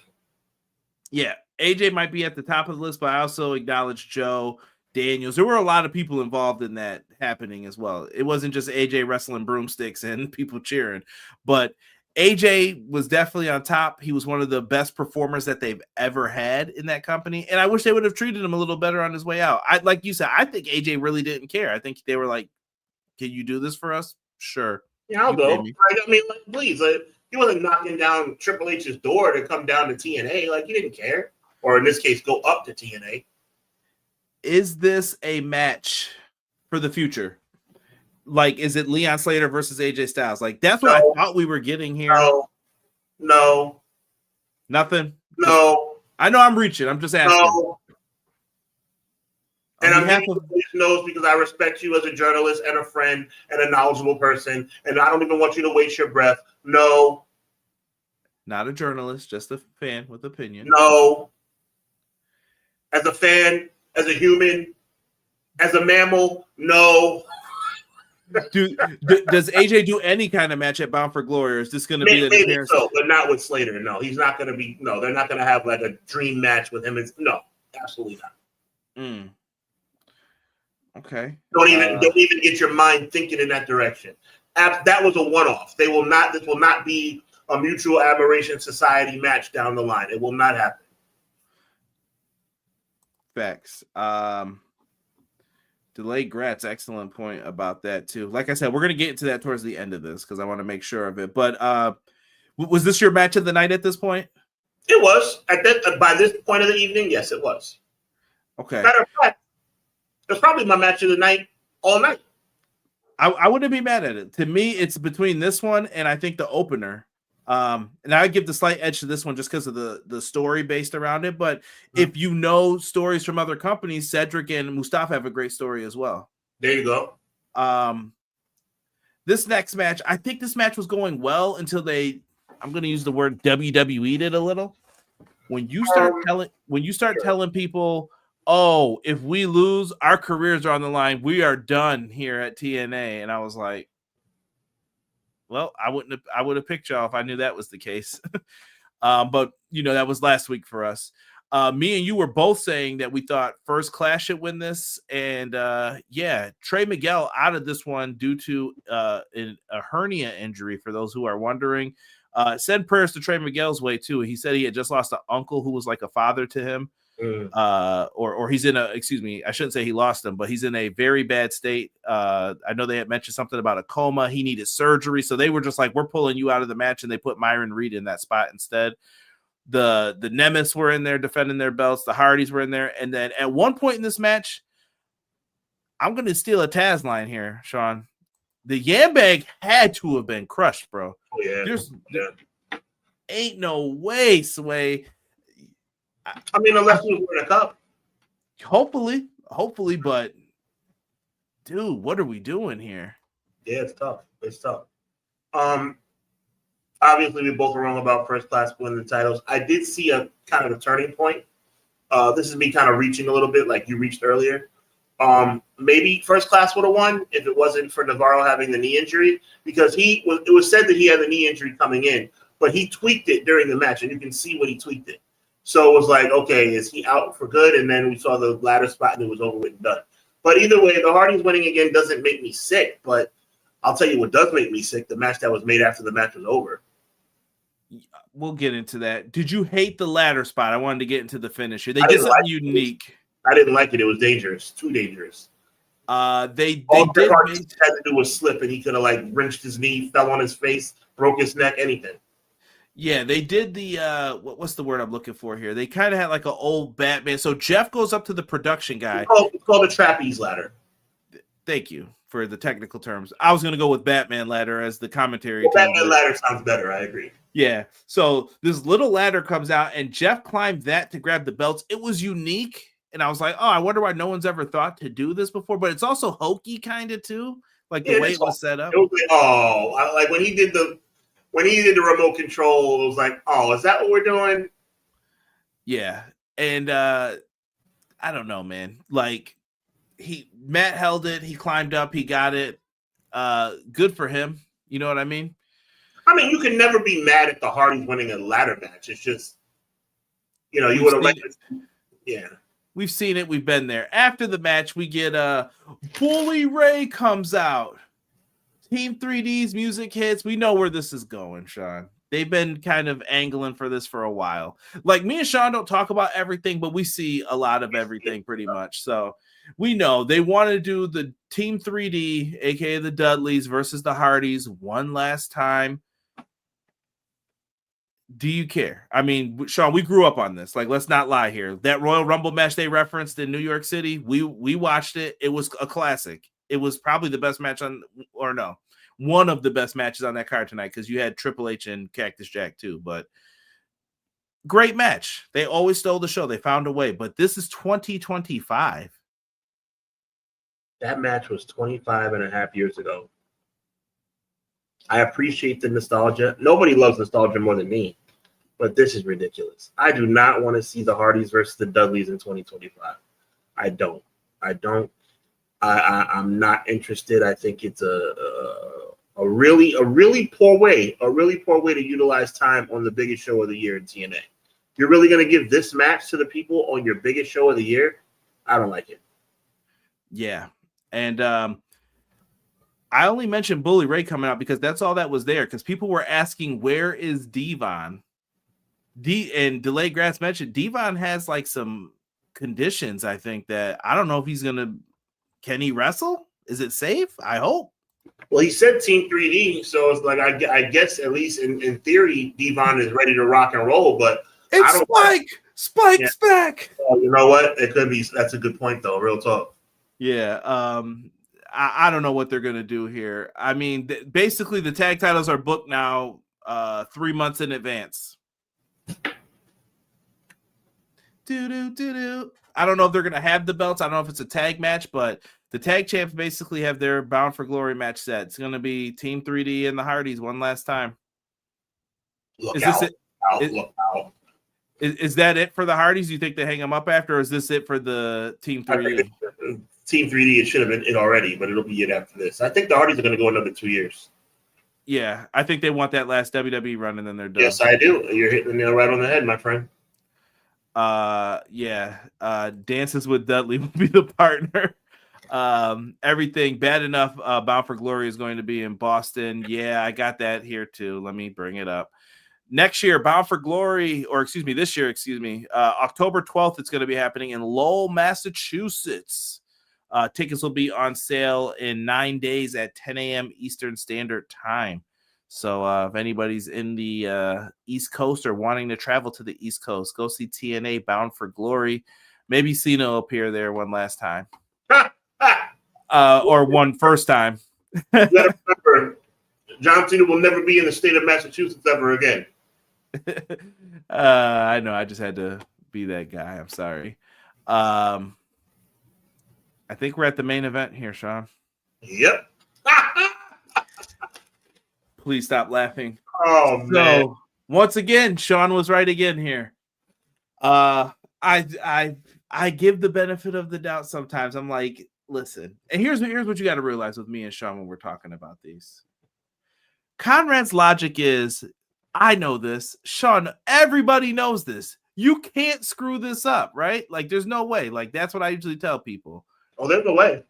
Yeah, AJ might be at the top of the list, but I also acknowledge Joe, Daniels. There were a lot of people involved in that happening as well. It wasn't just AJ wrestling broomsticks and people cheering, but AJ was definitely on top. He was one of the best performers that they've ever had in that company. And I wish they would have treated him a little better on his way out. Like you said, I think AJ really didn't care. I think they were like, can you do this for us? Sure. Yeah, I'll go. Please. He wasn't knocking down Triple H's door to come down to TNA. Like, he didn't care. Or in this case, go up to TNA. Is this a match for the future? Like, is it Leon Slater versus AJ Styles? Like, that's what I thought we were getting here. No. Nothing? No. I know I'm reaching. I'm just asking. No. And I'm giving you these no's because I respect you as a journalist and a friend and a knowledgeable person. And I don't even want you to waste your breath. No. Not a journalist, just a fan with opinion. No. As a fan, as a human, as a mammal, no. Does AJ do any kind of match at Bound for Glory, or is this going to be an appearance? So, but not with Slater. No, he's not going to be. No, they're not going to have like a dream match with him. No, absolutely not. Okay. Don't even get your mind thinking in that direction. That was a one-off. They will not. This will not be a Mutual Admiration Society match down the line. It will not happen. Facts. Delayed Gratz, excellent point about that too. Like I said, we're gonna get into that towards the end of this because I want to make sure of it. But was this your match of the night at this point? It was. By this point of the evening, yes, it was. Okay. Matter of fact, it's probably my match of the night all night. I wouldn't be mad at it. To me, it's between this one and I think the opener. And I give the slight edge to this one just because of the story based around it. But if you know stories from other companies, Cedric and Mustafa have a great story as well. There you go. This next match, I think this match was going well until I'm going to use the word WWE'd it a little. When you start telling people, oh, if we lose, our careers are on the line. We are done here at TNA. And I was like, well, I would have picked y'all if I knew that was the case. But that was last week for us. Me and you were both saying that we thought First Class should win this. And Trey Miguel out of this one due to a hernia injury, for those who are wondering. Send prayers to Trey Miguel's way too. He said he had just lost an uncle who was like a father to him. Or he's in I shouldn't say he lost him, but he's in a very bad state. I know they had mentioned something about a coma. He needed surgery. So they were just like, we're pulling you out of the match. And they put Myron Reed in that spot instead. The Nemesis were in there defending their belts. The Hardys were in there. And then at one point in this match, I'm going to steal a Taz line here, Sean. The Yambag had to have been crushed, bro. Oh, yeah. There ain't no way, Sway. I mean, unless we win a cup. Hopefully, but dude, what are we doing here? Yeah, it's tough. Obviously, we both were wrong about First Class winning the titles. I did see a kind of a turning point. This is me kind of reaching a little bit, like you reached earlier. Maybe First Class would have won if it wasn't for Navarro having the knee injury, because it was said that he had the knee injury coming in, but he tweaked it during the match, and you can see when he tweaked it. So it was like, okay, is he out for good? And then we saw the ladder spot, and it was over with and done. But either way, the Hardys winning again doesn't make me sick. But I'll tell you what does make me sick: the match that was made after the match was over. We'll get into that. Did you hate the ladder spot? I wanted to get into the finish here. They did something unique. I didn't like it. It was dangerous. Too dangerous. All the Hardys had to do was slip, and he could have like wrenched his knee, fell on his face, broke his neck, anything. Yeah, they did the what's the word I'm looking for here? They kind of had like an old Batman. So Jeff goes up to the production guy. It's called a trapeze ladder. Thank you for the technical terms. I was going to go with Batman ladder as the commentary. Well, Batman ladder sounds better. I agree. Yeah. So this little ladder comes out, and Jeff climbed that to grab the belts. It was unique, and I was like, oh, I wonder why no one's ever thought to do this before. But it's also hokey kind of too, like the way it was set up. It was like when he did the remote control, it was like, oh, is that what we're doing? Yeah. And I don't know, man. Like Matt held it, he climbed up, he got it. Good for him. You know what I mean? I mean, you can never be mad at the Hardys winning a ladder match. It's just, you would have liked it. Yeah. We've seen it. We've been there. After the match, we get Bully Ray comes out. Team 3D's music hits. We know where this is going, Sean. They've been kind of angling for this for a while. Like, me and Sean don't talk about everything, but we see a lot of everything pretty much. So we know they want to do the Team 3D, aka the Dudleys versus the Hardys, one last time. Do you care? I mean, Sean, we grew up on this. Like, let's not lie here. That Royal Rumble match they referenced in New York City, we watched it. It was a classic. It was probably the best match on, or no, one of the best matches on that card tonight, because you had Triple H and Cactus Jack too. But great match. They always stole the show. They found a way. But this is 2025. That match was 25 and a half years ago. I appreciate the nostalgia. Nobody loves nostalgia more than me, but this is ridiculous. I do not want to see the Hardys versus the Dudleys in 2025. I don't. I'm not interested. I think it's a really poor way to utilize time on the biggest show of the year in TNA. You're really going to give this match to the people on your biggest show of the year? I don't like it. Yeah, and I only mentioned Bully Ray coming out because that's all that was there, because people were asking, where is Devon? And Delayed Grass mentioned Devon has like some conditions, I think, that I don't know if he's going to, can he wrestle? Is it safe? I hope. Well, he said Team 3D, so it's like, I guess at least in theory, Devon is ready to rock and roll, but it's Spike! Spike's back! You know what? It could be, that's a good point though, real talk. Yeah, I don't know what they're going to do here. I mean, basically the tag titles are booked now 3 months in advance. I don't know if they're going to have the belts. I don't know if it's a tag match, but the tag champs basically have their Bound for Glory match set. It's going to be Team 3D and the Hardys one last time. Look out. Is that it for the Hardys? Do you think they hang them up after, or is this it for the Team 3D? Team 3D, it should have been it already, but it'll be it after this. I think the Hardys are going to go another 2 years. Yeah, I think they want that last WWE run, and then they're done. Yes, I do. You're hitting the nail right on the head, my friend. Dances with Dudley will be the partner. Everything bad enough. Bound for Glory is going to be in Boston. Yeah, I got that here too. Let me bring it up. Next year, Bound for Glory, this year, October 12th, it's going to be happening in Lowell, Massachusetts. Tickets will be on sale in 9 days at 10 a.m. Eastern Standard Time. So if anybody's in the East Coast or wanting to travel to the East Coast, go see TNA Bound for Glory. Maybe Cena will appear there one last time. Or one first time. You gotta remember, John Cena will never be in the state of Massachusetts ever again. I know. I just had to be that guy. I'm sorry. I think we're at the main event here, Sean. Yep. Please stop laughing. Oh, man. So once again, Sean was right again here. I give the benefit of the doubt sometimes. I'm like, listen, and here's what you got to realize with me and Sean when we're talking about these. Conrad's logic is, I know this. Sean, everybody knows this. You can't screw this up, right? Like, there's no way. Like, that's what I usually tell people. Oh, there's no way.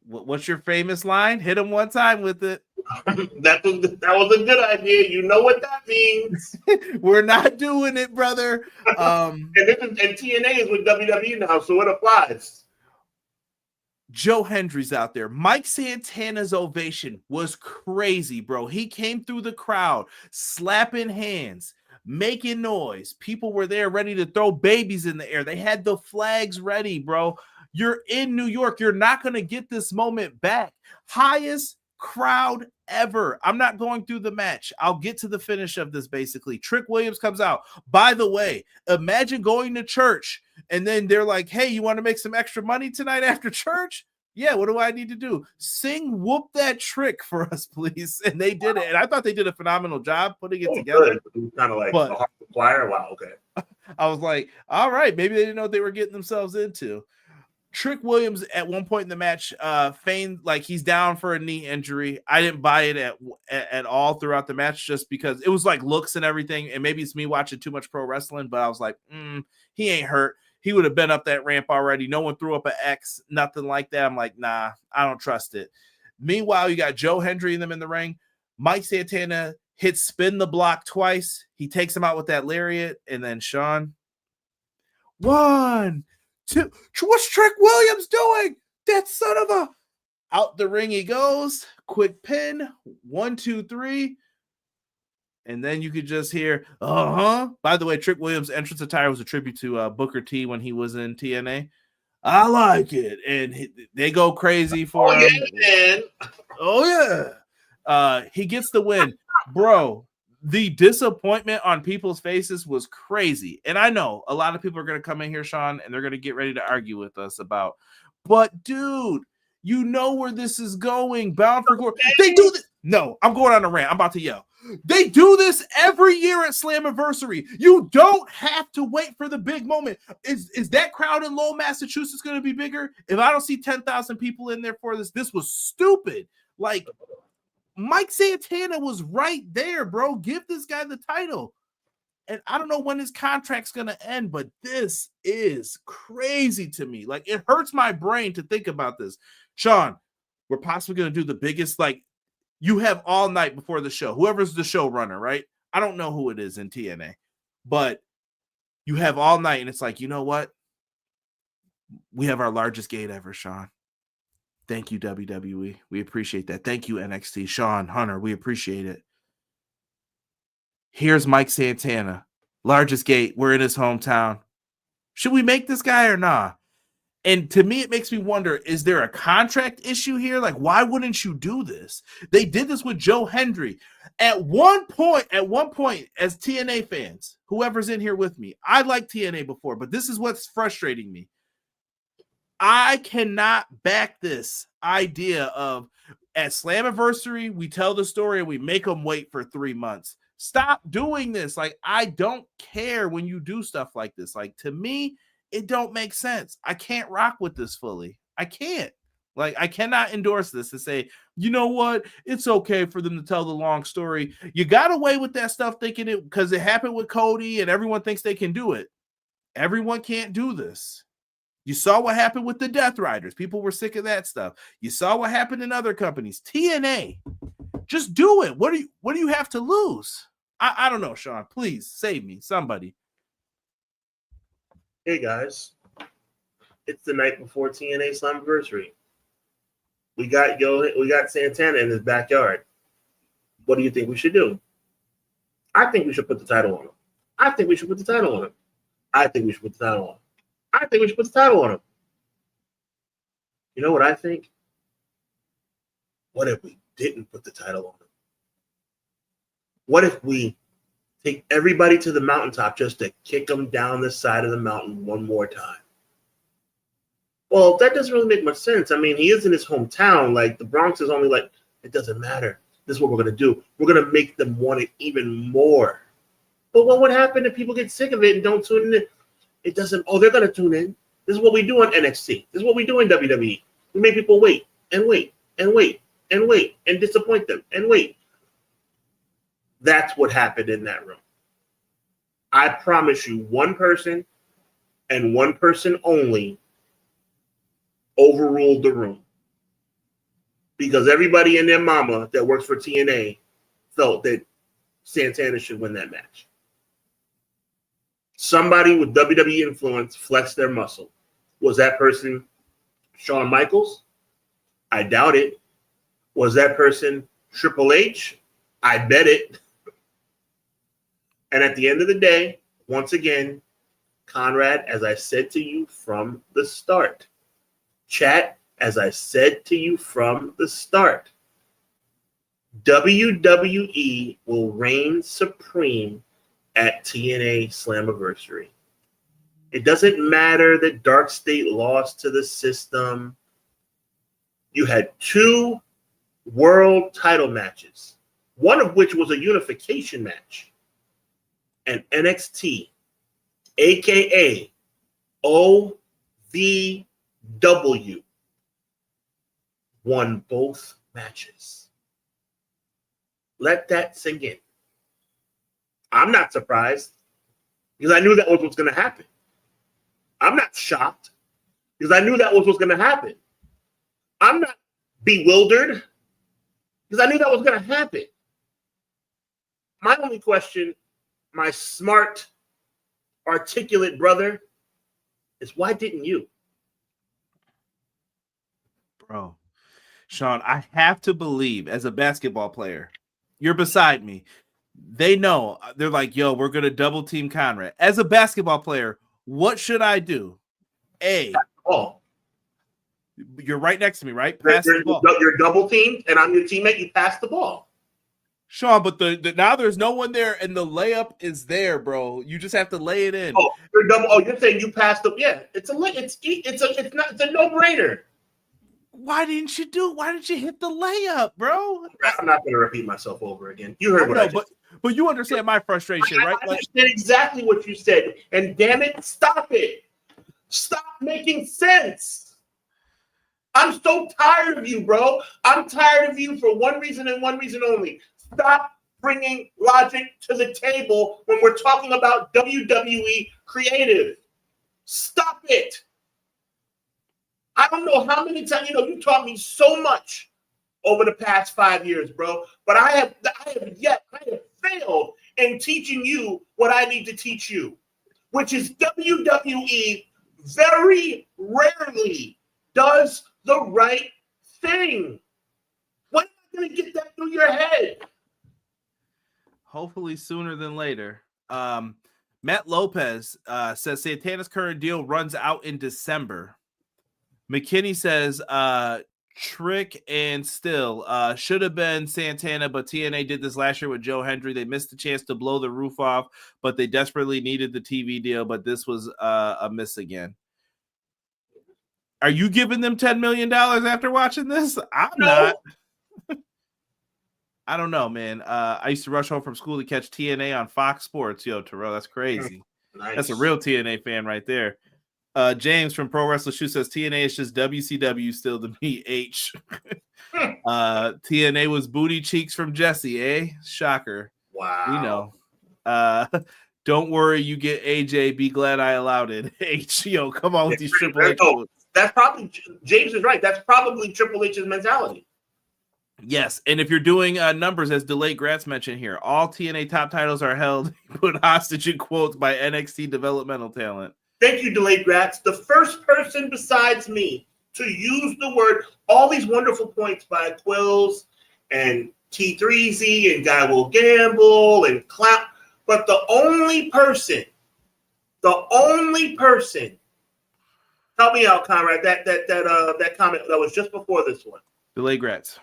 What's your famous line? Hit him one time with it. That was a good idea. You know what that means. We're not doing it, brother. And TNA is with WWE now, so it applies. Joe Hendry's out there. Mike Santana's ovation was crazy, bro. He came through the crowd, slapping hands, making noise. People were there ready to throw babies in the air. They had the flags ready, bro. You're in New York. You're not going to get this moment back. Highest crowd ever. I'm not going through the match. I'll get to the finish of this, basically. Trick Williams comes out. By the way, imagine going to church and then they're like, hey, you want to make some extra money tonight after church? Yeah, what do I need to do? Sing Whoop That Trick for us, please. And they did it. And I thought they did a phenomenal job putting it together. Kind of like a hard choir. Wow, okay. I was like, all right, maybe they didn't know what they were getting themselves into. Trick Williams at one point in the match feigned like he's down for a knee injury. I didn't buy it at all throughout the match, just because it was like looks and everything. And maybe it's me watching too much pro wrestling, but I was like, he ain't hurt. he would have been up that ramp already. No one threw up an X, nothing like that. I'm like, nah, I don't trust it. Meanwhile, you got Joe Hendry and them in the ring. Mike Santana hits spin the block twice. He takes him out with that lariat, and then Sean, 1, 2. What's Trick Williams doing? That son of a... Out the ring he goes. Quick pin. 1, 2, 3. And then you could just hear, By the way, Trick Williams' entrance attire was a tribute to Booker T when he was in TNA. I like it. And they go crazy for him. Yeah, Oh, yeah. He gets the win. Bro, the disappointment on people's faces was crazy. And I know a lot of people are going to come in here, Sean, and they're going to get ready to argue with us about, but dude, you know where this is going. Bound for Glory. They do this. No, I'm going on a rant. I'm about to yell. They do this every year at Slammiversary. You don't have to wait for the big moment. Is that crowd in Lowell, Massachusetts going to be bigger? If I don't see 10,000 people in there for this was stupid. Like, Mike Santana was right there, bro. Give this guy the title. And I don't know when his contract's going to end, but this is crazy to me. Like, it hurts my brain to think about this. Sean, we're possibly going to do the biggest, like, you have all night before the show. Whoever's the showrunner, right? I don't know who it is in TNA, but you have all night, and it's like, you know what? We have our largest gate ever, Sean. Thank you, WWE. We appreciate that. Thank you, NXT. Sean, Hunter, we appreciate it. Here's Mike Santana. Largest gate. We're in his hometown. Should we make this guy or not? And to me, it makes me wonder, is there a contract issue here? Like, why wouldn't you do this? They did this with Joe Hendry. At one point, as TNA fans, whoever's in here with me, I liked TNA before, but this is what's frustrating me. I cannot back this idea of at Slammiversary, we tell the story and we make them wait for 3 months. Stop doing this. Like, I don't care when you do stuff like this. Like, to me, it don't make sense. I can't rock with this fully. I can't. Like, I cannot endorse this to say, you know what? It's okay for them to tell the long story. You got away with that stuff thinking it because it happened with Cody and everyone thinks they can do it. Everyone can't do this. You saw what happened with the Death Riders. People were sick of that stuff. You saw what happened in other companies. TNA, just do it. What do you have to lose? I don't know, Sean. Please save me, somebody. Hey guys, it's the night before TNA Slammiversary. We got Santana in his backyard. What do you think we should do? I think we should put the title on him. I think we should put the title on him. I think we should put the title on him. I think we should put the title on him. You know what I think? What if we didn't put the title on him? What if we take everybody to the mountaintop just to kick them down the side of the mountain one more time? Well, that doesn't really make much sense. I mean, he is in his hometown. Like, the Bronx is only like, it doesn't matter. This is what we're going to do. We're going to make them want it even more. But what would happen if people get sick of it and don't tune in? It doesn't, they're going to tune in. This is what we do on NXT. This is what we do in WWE. We make people wait and wait and wait and wait and disappoint them and wait. That's what happened in that room. I promise you, one person and one person only overruled the room. Because everybody and their mama that works for TNA felt that Santana should win that match. Somebody with WWE influence flexed their muscle. Was that person Shawn Michaels? I doubt it. Was that person Triple H? I bet it. And at the end of the day, once again, Conrad, as I said to you from the start, chat, as I said to you from the start, WWE will reign supreme at TNA Slammiversary. It doesn't matter that Dark State lost to the system. You had 2 world title matches, one of which was a unification match. And NXT, a.k.a. OVW, won both matches. Let that sink in. I'm not surprised because I knew that was what's going to happen. I'm not shocked because I knew that was what's going to happen. I'm not bewildered because I knew that was going to happen. My only question, my smart, articulate brother, is why didn't you? Bro, Sean, I have to believe as a basketball player, you're beside me. They know. They're like, yo, we're going to double team Conrad. As a basketball player, what should I do? Oh, you're right next to me, right? Pass the ball. You're double teamed, and I'm your teammate. You pass the ball. Sean, but the now there's no one there, and the layup is there, bro. You just have to lay it in. Oh, you're double. Oh, you're saying you passed the? Yeah, it's a no brainer. Why didn't you hit the layup, bro? I'm not going to repeat myself over again. You heard what I just. But you understand my frustration, right? I understand exactly what you said, and damn it, stop it! Stop making sense. I'm so tired of you, bro. I'm tired of you for one reason and one reason only. Stop bringing logic to the table when we're talking about WWE creative. Stop it. I don't know how many times, you taught me so much over the past 5 years, bro. But I have failed in teaching you what I need to teach you, which is WWE very rarely does the right thing. When am I going to get that through your head? Hopefully sooner than later. Matt Lopez says Santana's current deal runs out in December. McKinney says Trick and Still should have been Santana, but TNA did this last year with Joe Hendry. They missed the chance to blow the roof off, but they desperately needed the TV deal, but this was a miss again. Are you giving them $10 million after watching this? I'm not. I don't know, man. I used to rush home from school to catch TNA on Fox Sports. Yo, Terrell, that's crazy. Nice. That's a real TNA fan right there. James from Pro Wrestler Shoe says TNA is just WCW still to me. H. TNA was booty cheeks from Jesse, eh? Shocker. Wow. We know. Don't worry, you get AJ. Be glad I allowed it. H. Yo, come on with these Triple H. That's probably James is right. That's probably Triple H's mentality. Yes, and if you're doing numbers, as Delayed Grants mentioned here, all TNA top titles are held, put hostage in quotes, by NXT developmental talent. Thank you, Delayed Grats. The first person besides me to use the word, all these wonderful points by Quills and T3Z and Guy Will Gamble and Clap, but the only person, help me out, Conrad, that comment that was just before this one. Delayed Grats.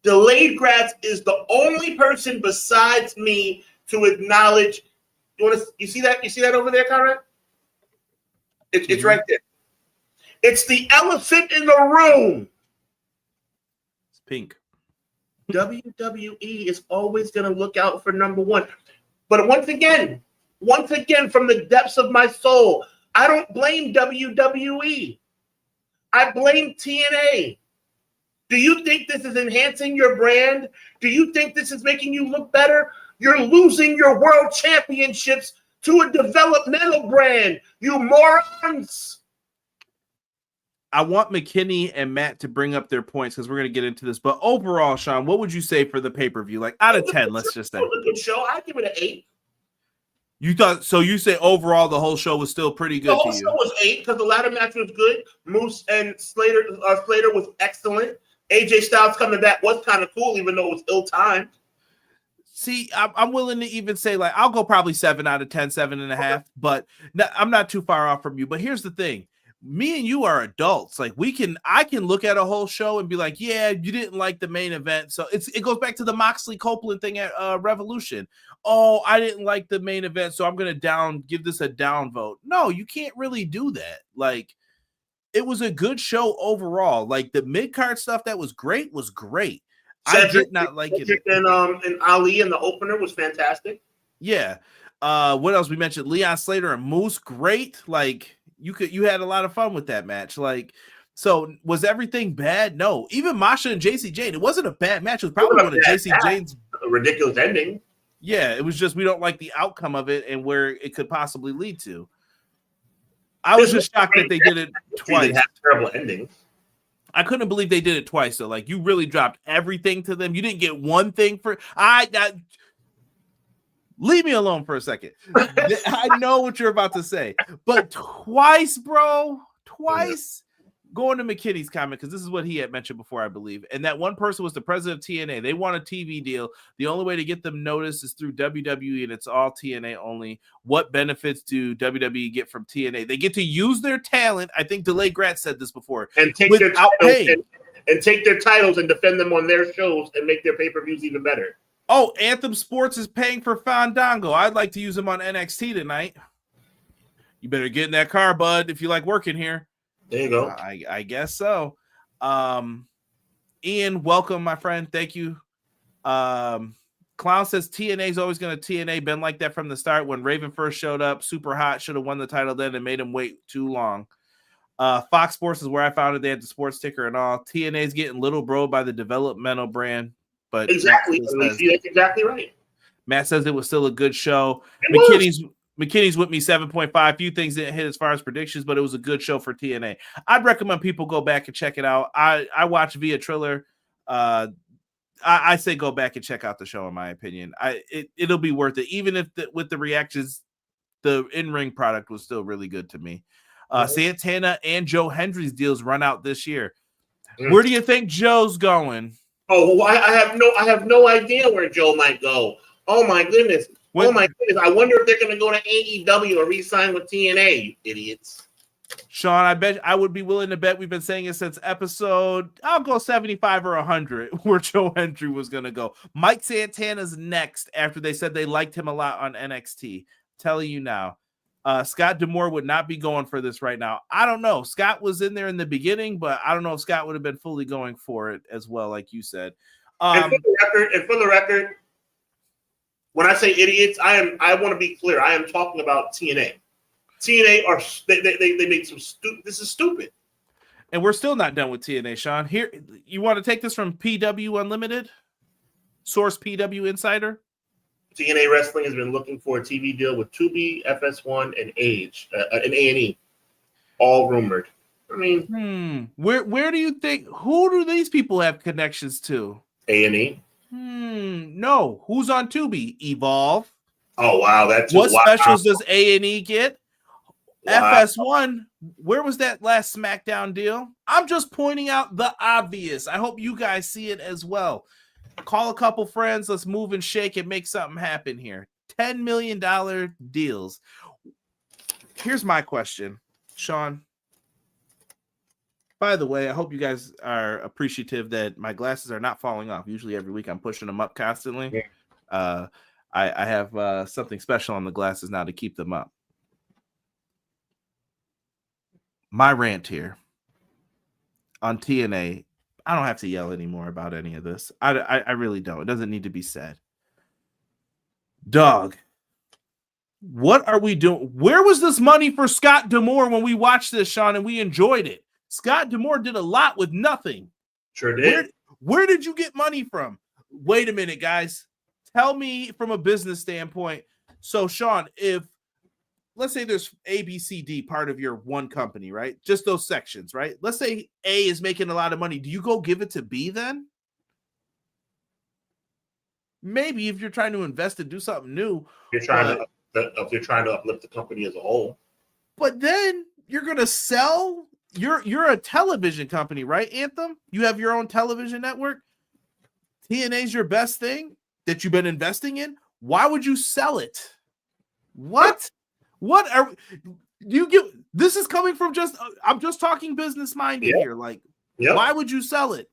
Delayed Grats is the only person besides me to acknowledge. You see that? You see that over there, Conrad? It's right there. It's the elephant in the room. It's pink. WWE is always going to look out for number one. But once again, from the depths of my soul, I don't blame WWE. I blame TNA. Do you think this is enhancing your brand? Do you think this is making you look better? You're losing your world championships to a developmental brand, you morons. I want McKinney and Matt to bring up their points because we're going to get into this. But overall, Sean, what would you say for the pay-per-view? Like out of 10, let's just say. It was a good show. I'd give it an 8. You thought so? You say overall the whole show was still pretty good. The whole show was 8 because the ladder match was good. Moose and Slater was excellent. AJ Styles coming back was kind of cool, even though it was ill-timed. See, I'm willing to even say, like, I'll go probably 7 out of 10, 7.5, but I'm not too far off from you. But here's the thing. Me and you are adults. Like, I can look at a whole show and be like, yeah, you didn't like the main event. So it goes back to the Moxley Copeland thing at Revolution. Oh, I didn't like the main event, so I'm going to give this a down vote. No, you can't really do that. Like, it was a good show overall. Like, the mid-card stuff that was great was great. I did not like it. And Ali in the opener was fantastic. Yeah. What else? We mentioned Leon Slater and Moose. Great. Like you had a lot of fun with that match. Like, so was everything bad? No. Even Masha and JC Jane. It wasn't a bad match. It was probably one of JC Jane's a ridiculous ending. Yeah, it was just we don't like the outcome of it and where it could possibly lead to. I was just shocked that they did it twice. Have terrible endings. I couldn't believe they did it twice. So, like, you really dropped everything to them. You didn't get one thing for I leave me alone for a second. I know what you're about to say, but twice, bro, twice. Going to McKinney's comment, because this is what he had mentioned before, I believe. And that one person was the president of TNA. They want a TV deal. The only way to get them noticed is through WWE, and it's all TNA only. What benefits do WWE get from TNA? They get to use their talent. I think DeLay Grant said this before. And take their titles and take their titles and defend them on their shows and make their pay-per-views even better. Oh, Anthem Sports is paying for Fandango. I'd like to use them on NXT tonight. You better get in that car, bud, if you like working here. There you go. I guess so. Ian, welcome, my friend. Thank you. Clown says TNA is always going to TNA. Been like that from the start. When Raven first showed up, super hot, should have won the title then and made him wait too long. Fox Sports is where I found it. They had the sports ticker and all. TNA is getting little bro by the developmental brand. But exactly. That's exactly right. Matt says it was still a good show. McKinney's with me 7.5. Few things didn't hit as far as predictions, but it was a good show for TNA. I'd recommend people go back and check it out. I watched via Triller. I say go back and check out the show. In my opinion, it'll be worth it. Even if with the reactions, the in-ring product was still really good to me. Santana and Joe Hendry's deals run out this year. Where do you think Joe's going? Oh, I have no idea where Joe might go. Oh my goodness. Oh my goodness! I wonder if they're going to go to AEW or re-sign with TNA. You idiots! Sean, I bet I would be willing to bet. We've been saying it since episode. I'll go 75 or 100 where Joe Hendry was going to go. Mike Santana's next after they said they liked him a lot on NXT. Telling you now, Scott D'Amore would not be going for this right now. I don't know. Scott was in there in the beginning, but I don't know if Scott would have been fully going for it as well, like you said. And for the record. When I say idiots, I want to be clear. I am talking about TNA. TNA they make some stupid. This is stupid. And we're still not done with TNA, Sean. Here, you want to take this from PW Unlimited? Source PW Insider? TNA Wrestling has been looking for a TV deal with Tubi, FS1, and Age, and A&E. All rumored. I mean, where do you think? Who do these people have connections to? A&E. No. Who's on Tubi? Evolve. Oh wow, that's what specials does A&E get? Wow. FS1. Where was that last SmackDown deal? I'm just pointing out the obvious. I hope you guys see it as well. Call a couple friends. Let's move and shake and make something happen here. $10 million deals. Here's my question, Sean. By the way, I hope you guys are appreciative that my glasses are not falling off. Usually every week I'm pushing them up constantly. I have something special on the glasses now to keep them up. My rant here on TNA, I don't have to yell anymore about any of this. I really don't. It doesn't need to be said. Dog, what are we doing? Where was this money for Scott D'Amore when we watched this, Sean, and we enjoyed it? Scott D'Amore did a lot with nothing. Sure did. Where did you get money from? Wait a minute, guys. Tell me from a business standpoint. So, Sean, if let's say there's A, B, C, D part of your one company, right? Just those sections, right? Let's say A is making a lot of money. Do you go give it to B then? Maybe if you're trying to invest and do something new. If you're trying to uplift the company as a whole. But then you're going to sell. You're a television company, right, Anthem? You have your own television network. TNA's your best thing that you've been investing in. Why would you sell it? What are you give? This is coming from I'm just talking business minded here. Like, why would you sell it?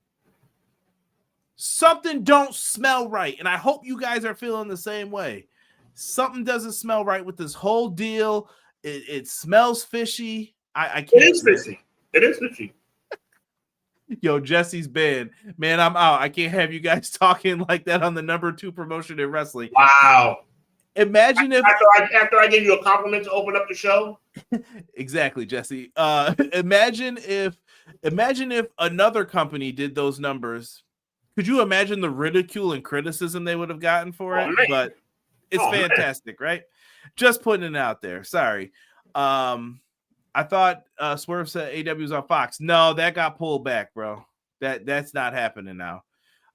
Something don't smell right. And I hope you guys are feeling the same way. Something doesn't smell right with this whole deal. It smells fishy. I can't. It is fishy. It is fishy. Yo, Jesse's banned. Man, I'm out. I can't have you guys talking like that on the number 2 promotion in wrestling. Wow. Imagine if after I gave you a compliment to open up the show. Exactly, Jesse. Imagine if another company did those numbers. Could you imagine the ridicule and criticism they would have gotten for it? Man. But it's fantastic, right? Just putting it out there. Sorry. I thought Swerve said AW was on Fox. No, that got pulled back, bro. That's not happening now.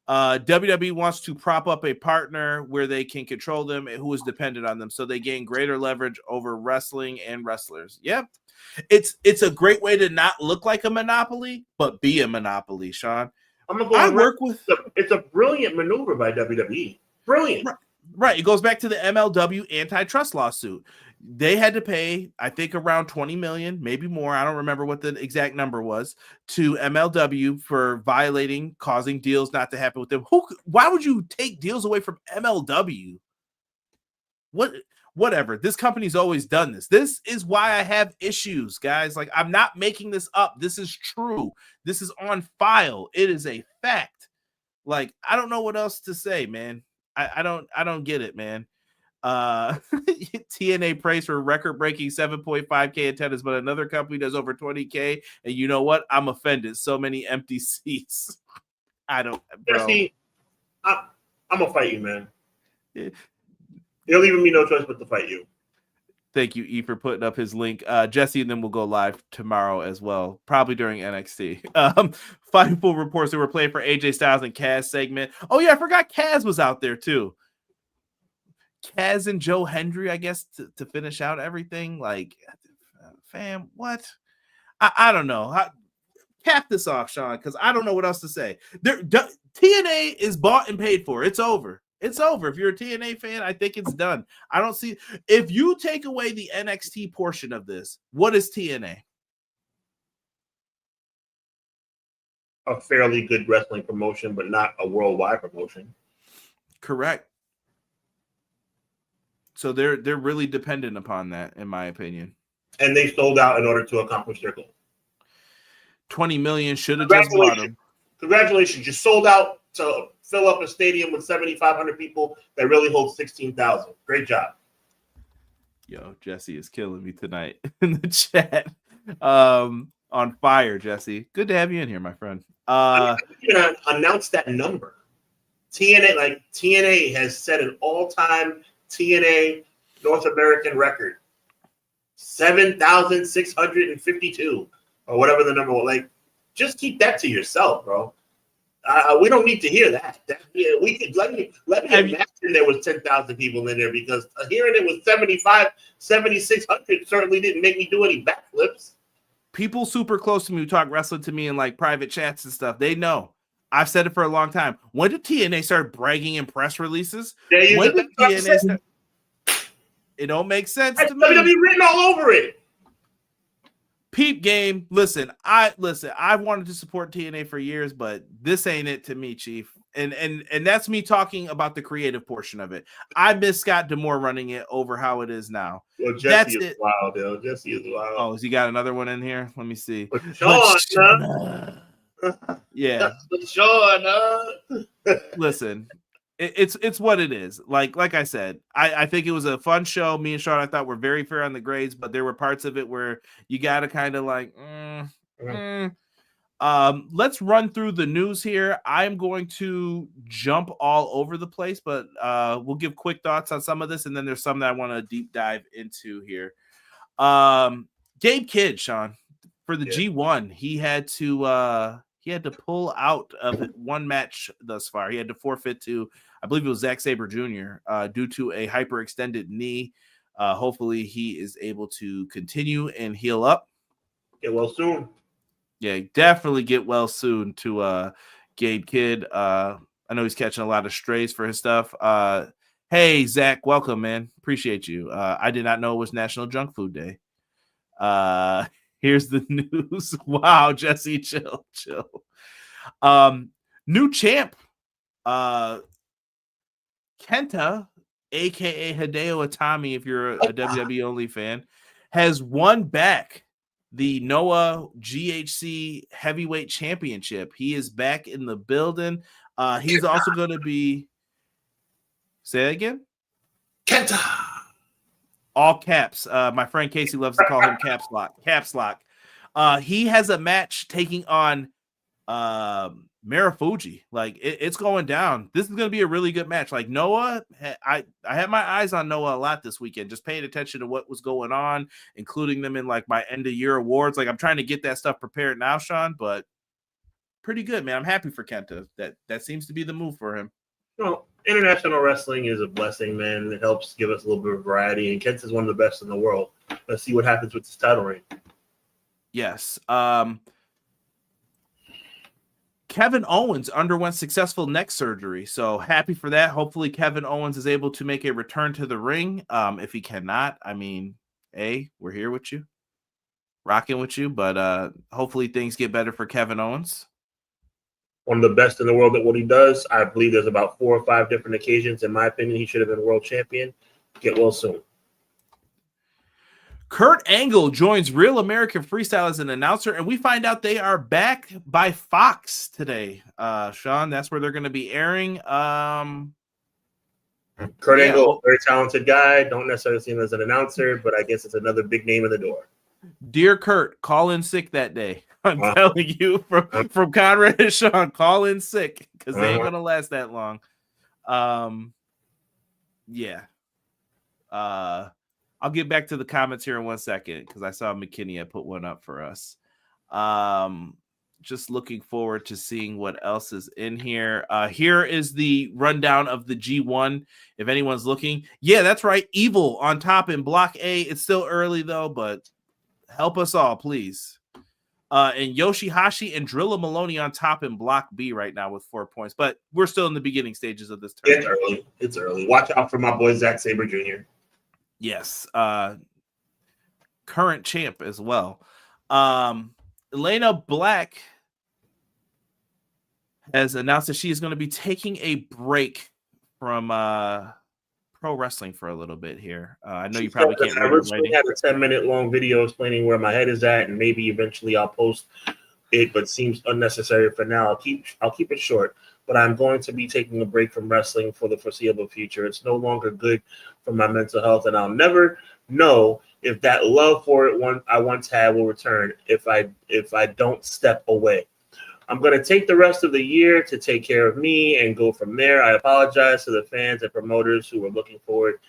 WWE wants to prop up a partner where they can control them who is dependent on them, so they gain greater leverage over wrestling and wrestlers. Yep. It's a great way to not look like a monopoly, but be a monopoly, Sean. I work with. It's a brilliant maneuver by WWE. Brilliant. Right. It goes back to the MLW antitrust lawsuit. They had to pay, I think, around 20 million, maybe more. I don't remember what the exact number was, to MLW for violating, causing deals not to happen with them. Why would you take deals away from MLW? Whatever. This company's always done this. This is why I have issues, guys. Like, I'm not making this up. This is true. This is on file. It is a fact. Like, I don't know what else to say, man. I don't get it, man. TNA prays for record-breaking 7.5K attendance, but another company does over 20K, and you know what? I'm offended. So many empty seats. I don't, bro. Jesse, I'm gonna fight you, man. You're leaving me no choice but to fight you. Thank you, E, for putting up his link. Jesse and then we'll go live tomorrow as well, probably during NXT. Fightful reports that were playing for AJ Styles and Kaz segment. Oh yeah, I forgot Kaz was out there too. Kaz and Joe Hendry, I guess, to finish out everything. Like, fam, what? I don't know. Cap this off, Sean, because I don't know what else to say. TNA is bought and paid for. It's over. It's over. If you're a TNA fan, I think it's done. I don't see. If you take away the NXT portion of this, what is TNA? A fairly good wrestling promotion, but not a worldwide promotion. Correct. So they're really dependent upon that, in my opinion. And they sold out in order to accomplish their goal. 20 million should have just bought them. Congratulations. You sold out to fill up a stadium with 7,500 people that really holds 16,000. Great job. Yo, Jesse is killing me tonight in the chat. On fire, Jesse. Good to have you in here, my friend. I'm going to announce that number. TNA has set an all-time TNA North American record. 7,652 or whatever the number was. Like, just keep that to yourself, bro. We don't need to hear that. We could let me imagine there was 10,000 people in there, because hearing it was 7,600 certainly didn't make me do any backflips. People super close to me who talk wrestling to me in like private chats and stuff, they know. I've said it for a long time. When did TNA start bragging in press releases? When did TNA start? It don't make sense to me. WWE written all over it. Peep game. Listen, I wanted to support TNA for years, but this ain't it to me, Chief. And that's me talking about the creative portion of it. I miss Scott D'Amore running it over how it is now. Well, Jesse is wild, yo. Jesse is wild. Oh, has he got another one in here? Let me see. Sean, yeah. Sean, Listen, it's what it is. Like I said, I think it was a fun show. Me and Sean, I thought, were very fair on the grades, but there were parts of it where you got to kind of like, let's run through the news here. I'm going to jump all over the place, but we'll give quick thoughts on some of this, and then there's some that I want to deep dive into here. Gabe Kidd, Sean, for the G1, he had to pull out of one match thus far. He had to forfeit to, I believe it was Zack Sabre Jr., due to a hyperextended knee. Hopefully he is able to continue and heal up. Get well soon. Yeah, definitely get well soon to Gabe Kidd. I know he's catching a lot of strays for his stuff. Hey, Zach, welcome, man. Appreciate you. I did not know it was National Junk Food Day. Here's the news. Wow, Jesse, chill. New champ, Kenta, aka Hideo Itami, if you're a WWE only fan, has won back the Noah GHC Heavyweight Championship. He is back in the building. He's also going to be. Say that again. Kenta. All caps. My friend Casey loves to call him caps lock. He has a match taking on Marufuji. Like it's going down. This is going to be a really good match. Like Noah, I had my eyes on Noah a lot this weekend, just paying attention to what was going on, including them in like my end of year awards. Like I'm trying to get that stuff prepared now, Sean, but pretty good, man. I'm happy for Kenta. That seems to be the move for him. Well, international wrestling is a blessing, man. It helps give us a little bit of variety, and Kenta's one of the best in the world. Let's see what happens with this title reign. Yes. Kevin Owens underwent successful neck surgery, so happy for that. Hopefully Kevin Owens is able to make a return to the ring. If he cannot, I mean, we're here with you, rocking with you, but hopefully things get better for Kevin Owens. One of the best in the world at what he does. I believe there's about 4 or 5 different occasions. In my opinion, he should have been world champion. Get well soon. Kurt Angle joins Real American Freestyle as an announcer, and we find out they are back by Fox today. Sean, that's where they're going to be airing. Kurt Angle, very talented guy. Don't necessarily see him as an announcer, but I guess it's another big name in the door. Dear Kurt, call in sick that day. I'm telling you from Conrad and Sean, call in sick because they ain't going to last that long. Yeah. I'll get back to the comments here in 1 second because I saw McKinney had put one up for us. Just looking forward to seeing what else is in here. Here is the rundown of the G1. If anyone's looking, yeah, that's right. Evil on top in Block A. It's still early though, but help us all, please. And Yoshihashi and Drilla Maloney on top in Block B right now with 4 points, but we're still in the beginning stages of this tournament. It's early. Watch out for my boy Zack Sabre Jr. Yes. Current champ as well. Elena Black has announced that she is going to be taking a break from pro wrestling for a little bit here. I know you probably can't read it writing. I had a 10-minute long video explaining where my head is at, and maybe eventually I'll post it, but seems unnecessary for now. I'll keep it short. But I'm going to be taking a break from wrestling for the foreseeable future. It's no longer good for my mental health, and I'll never know if that love for it I once had will return if I don't step away. I'm going to take the rest of the year to take care of me and go from there. I apologize to the fans and promoters who are looking forward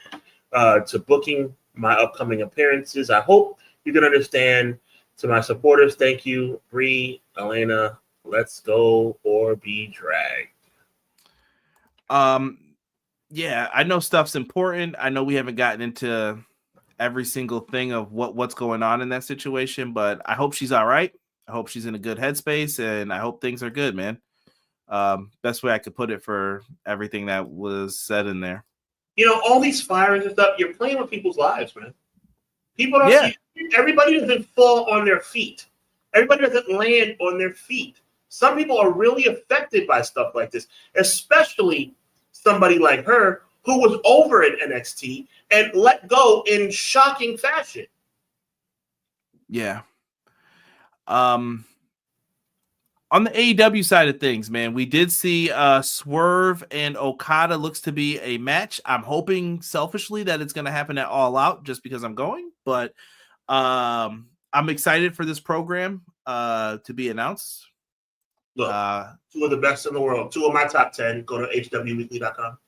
to booking my upcoming appearances. I hope you can understand. To my supporters, thank you. Bree, Elena, let's go or be dragged. Yeah, I know stuff's important. I know we haven't gotten into every single thing of what's going on in that situation, but I hope she's all right. I hope she's in a good headspace, and I hope things are good, man. Best way I could put it for everything that was said in there. You know, all these fires and stuff, you're playing with people's lives, man. People don't everybody doesn't fall on their feet. Everybody doesn't land on their feet. Some people are really affected by stuff like this, especially somebody like her who was over at NXT and let go in shocking fashion. Yeah. On the AEW side of things, man, we did see Swerve and Okada looks to be a match. I'm hoping selfishly that it's going to happen at All Out just because I'm going, but I'm excited for this program to be announced. Look, 2 of the best in the world, 2 of my top 10. Go to hwweekly.com.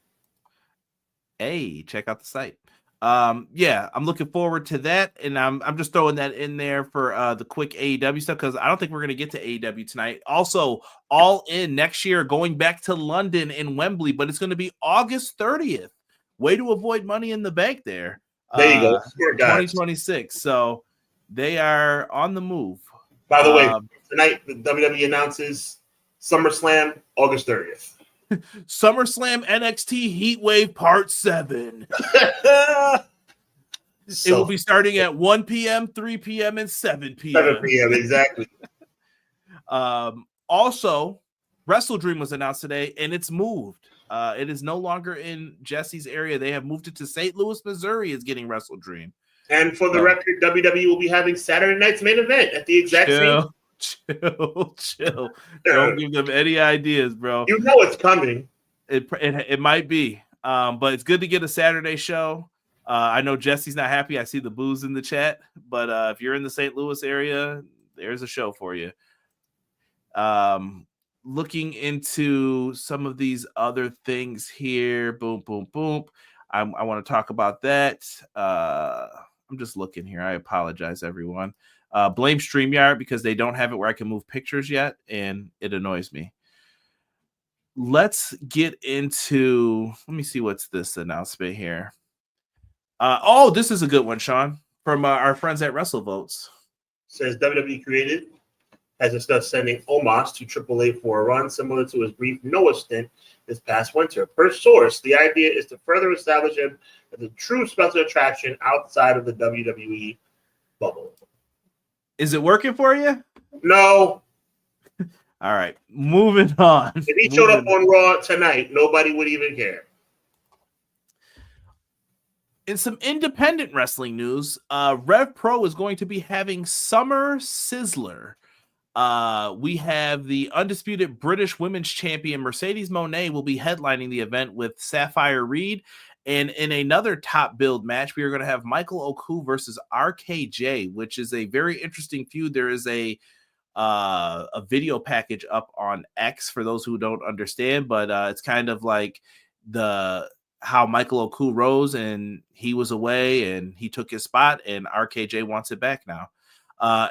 Hey, check out the site. Yeah, I'm looking forward to that, and I'm just throwing that in there for the quick AEW stuff because I don't think we're gonna get to AEW tonight. Also, All In next year, going back to London in Wembley, but it's gonna be August 30th. Way to avoid Money in the Bank there. There you go. 2026. So they are on the move. By the way, tonight the WWE announces SummerSlam August 30th. SummerSlam NXT Heatwave Part 7. It will be starting at 1 p.m., 3 p.m., and 7 p.m. 7 p.m., exactly. Also, Wrestle Dream was announced today, and it's moved. It is no longer in Jesse's area. They have moved it to St. Louis, Missouri is getting Wrestle Dream. And for the record, WWE will be having Saturday night's main event at the exact same. Chill. Don't give them any ideas, bro. You know it's coming. It might be, but it's good to get a Saturday show. I know Jesse's not happy. I see the boos in the chat, but if you're in the St. Louis area, there's a show for you. looking into some of these other things here. Boom, boom, boom. I want to talk about that. I'm just looking here. I apologize, everyone. Blame StreamYard because they don't have it where I can move pictures yet, and it annoys me. Let's get into, let me see what's this announcement here. This is a good one, Sean, from our friends at WrestleVotes. Says WWE Created has discussed sending Omos to AAA for a run similar to his brief Noah stint this past winter. Per source, the idea is to further establish him as a true special attraction outside of the WWE bubble. Is it working for you? No. All right, moving on. If he showed up on Raw tonight, nobody would even care. In some independent wrestling news, Rev Pro is going to be having Summer Sizzler. We have the undisputed British Women's Champion Mercedes Moné will be headlining the event with Sapphire Reed. And in another top build match, we are going to have Michael Oku versus RKJ, which is a very interesting feud. There is a video package up on X for those who don't understand, but it's kind of like how Michael Oku rose and he was away and he took his spot and RKJ wants it back now.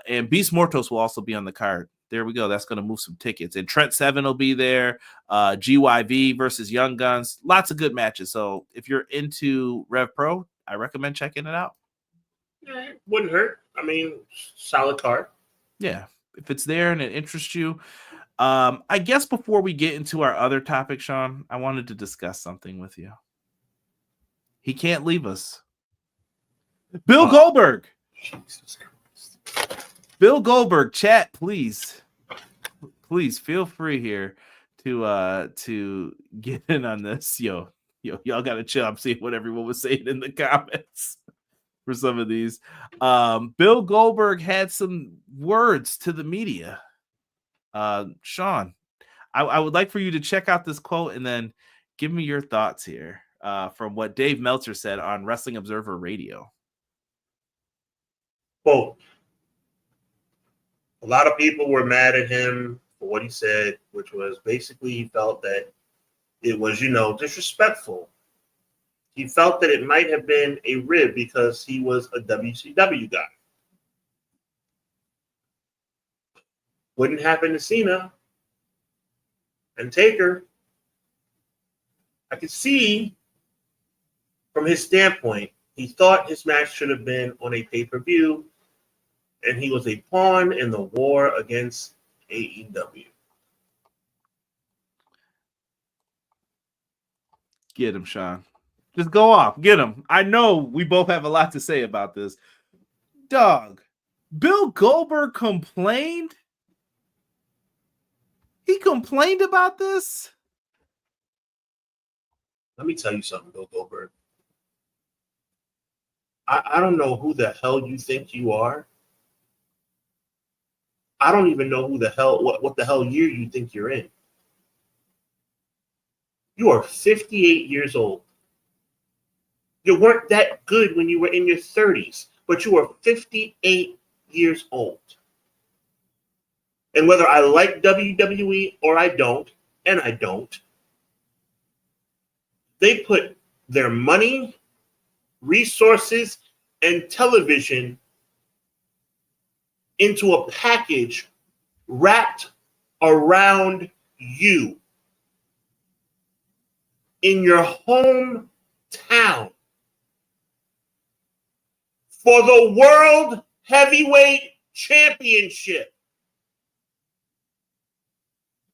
And Beast Mortos will also be on the card. There we go. That's going to move some tickets. And Trent Seven will be there. GYV versus Young Guns. Lots of good matches. So if you're into Rev Pro, I recommend checking it out. Yeah, it wouldn't hurt. I mean, solid card. Yeah. If it's there and it interests you. I guess before we get into our other topic, Sean, I wanted to discuss something with you. He can't leave us. Bill Goldberg. Jesus Christ. Bill Goldberg, chat, please. Please feel free here to get in on this. Yo, y'all gotta chill. I'm seeing what everyone was saying in the comments for some of these. Bill Goldberg had some words to the media. Sean, I would like for you to check out this quote and then give me your thoughts here from what Dave Meltzer said on Wrestling Observer Radio. Quote, a lot of people were mad at him for what he said, which was basically he felt that it was, disrespectful. He felt that it might have been a rib because he was a WCW guy. Wouldn't happen to Cena and Taker. I could see from his standpoint, he thought his match should have been on a pay-per-view, and he was a pawn in the war against AEW. Get him, Sean. Just go off. Get him. I know we both have a lot to say about this. Dog, Bill Goldberg complained? He complained about this? Let me tell you something, Bill Goldberg. I don't know who the hell you think you are. I don't even know what the hell year you think you're in. You are 58 years old. You weren't that good when you were in your 30s, but you are 58 years old. And whether I like WWE or I don't, and I don't, they put their money, resources, and television into a package wrapped around you in your hometown for the World Heavyweight Championship.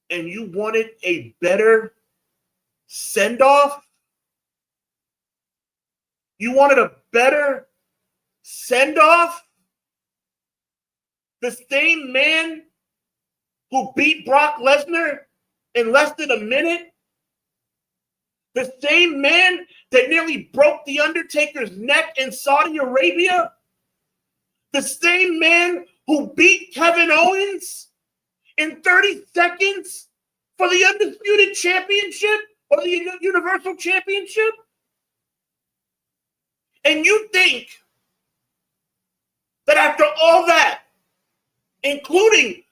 And you wanted a better send-off? You wanted a better send-off? The same man who beat Brock Lesnar in less than a minute? The same man that nearly broke The Undertaker's neck in Saudi Arabia? The same man who beat Kevin Owens in 30 seconds for the Undisputed Championship or the Universal Championship? And you think that after all that, including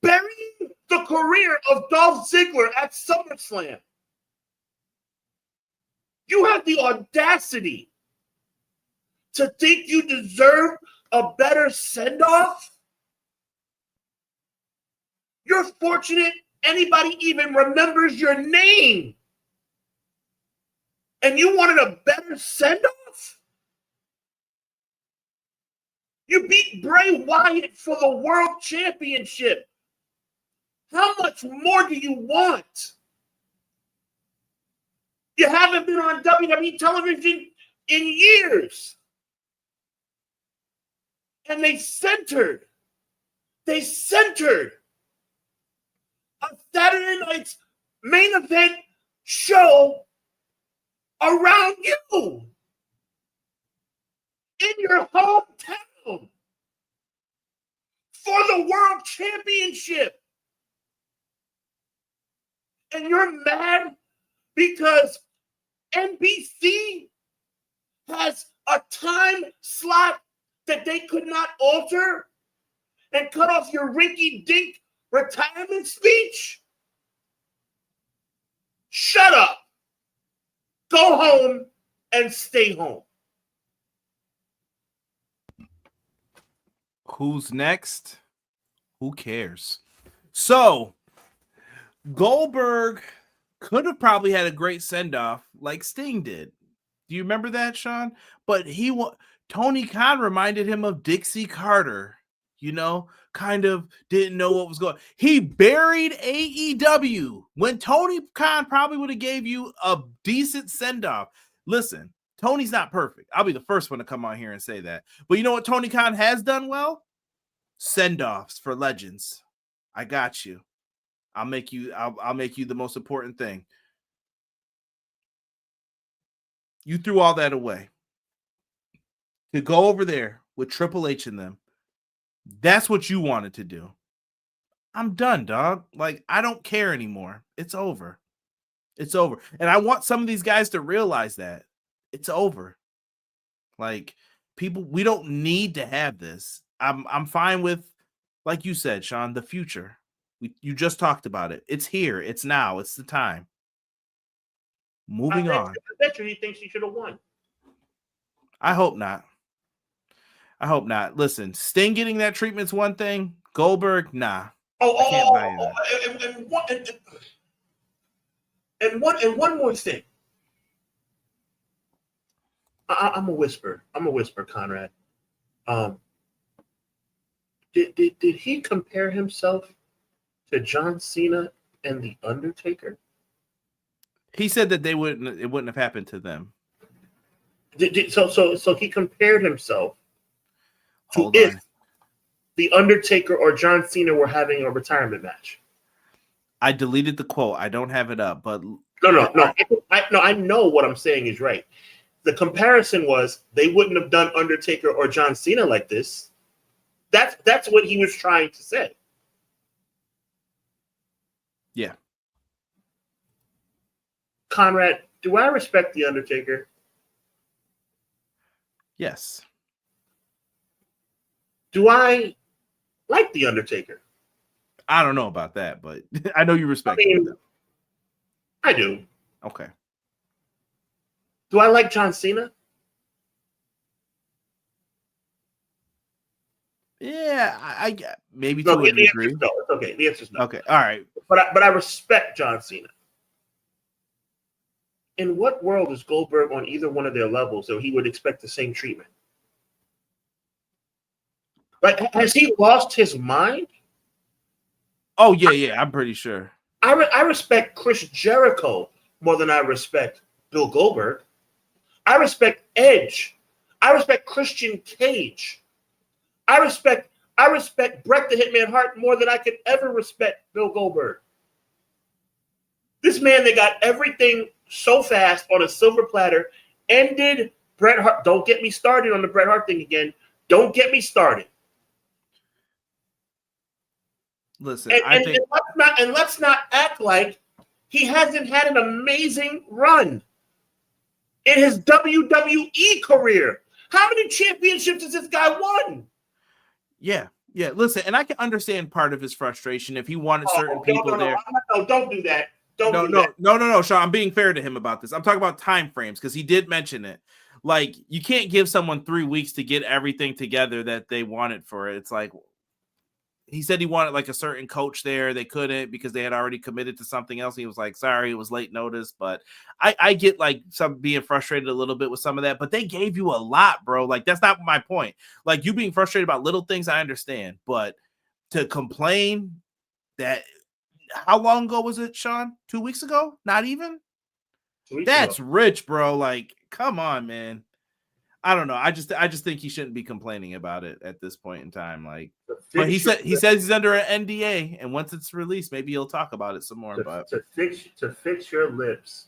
burying the career of Dolph Ziggler at SummerSlam. You have the audacity to think you deserve a better send-off? You're fortunate anybody even remembers your name. And you wanted a better send-off? You beat Bray Wyatt for the World Championship. How much more do you want? You haven't been on WWE television in years. And they centered a Saturday night's main event show around you in your hometown for the World Championship. And you're mad because NBC has a time slot that they could not alter and cut off your rinky-dink retirement speech? Shut up. Go home and stay home. Who's next? Who cares? So, Goldberg could have probably had a great send-off like Sting did. Do you remember that, Sean? But Tony Khan reminded him of Dixie Carter, kind of didn't know what was going on. He buried AEW when Tony Khan probably would have gave you a decent send-off. Listen, Tony's not perfect. I'll be the first one to come on here and say that. But you know what Tony Khan has done well? Send-offs for legends. I got you. I'll make you the most important thing. You threw all that away to go over there with Triple H and them. That's what you wanted to do. I'm done, dog. Like, I don't care anymore. It's over. It's over. And I want some of these guys to realize that it's over. Like, people, we don't need to have this. I'm fine with, like you said, Sean, the future. You just talked about it. It's here. It's now. It's the time. Moving on. I bet you he thinks he should have won. I hope not. Listen, Sting getting that treatment's one thing. Goldberg, nah. I can't buy that. And one more thing. I'm a whisper, Conrad. Did he compare himself to John Cena and The Undertaker? He said that it wouldn't have happened to them. So he compared himself to if The Undertaker or John Cena were having a retirement match. I deleted the quote. I don't have it up, but no. I know what I'm saying is right. The comparison was they wouldn't have done Undertaker or John Cena like this. That's what he was trying to say. Yeah. Conrad, do I respect The Undertaker? Yes. Do I like The Undertaker? I don't know about that, but I know you respect him. I do. Okay. Do I like John Cena? Yeah, I maybe to a degree. No, it's okay. The answer's no. Okay, all right. But I respect John Cena. In what world is Goldberg on either one of their levels so he would expect the same treatment? Like, has he lost his mind? Oh, yeah, I'm pretty sure. I respect Chris Jericho more than I respect Bill Goldberg. I respect Edge. I respect Christian Cage. I respect Bret the Hitman Hart more than I could ever respect Bill Goldberg. This man, they got everything so fast on a silver platter, ended Bret Hart. Don't get me started on the Bret Hart thing again. Don't get me started. Listen, let's not act like he hasn't had an amazing run in his WWE career. How many championships has this guy won? Yeah, Yeah, listen, and I can understand part of his frustration if he wanted certain people there. No, don't do that. No, Sean. I'm being fair to him about this. I'm talking about time frames because he did mention it. Like, you can't give someone 3 weeks to get everything together that they wanted for it. It's like, he said he wanted like a certain coach there. They couldn't because they had already committed to something else. He was like, sorry, it was late notice. But I get like some being frustrated a little bit with some of that, but they gave you a lot, bro. Like, that's not my point. Like, you being frustrated about little things, I understand, but to complain that, how long ago was it, Sean? 2 weeks ago? Not even? 2 weeks That's ago. rich, bro. Like, come on, man. I don't know. I just think he shouldn't be complaining about it at this point in time. Like, but he says he's under an NDA, and once it's released, maybe he'll talk about it some more. To fix your lips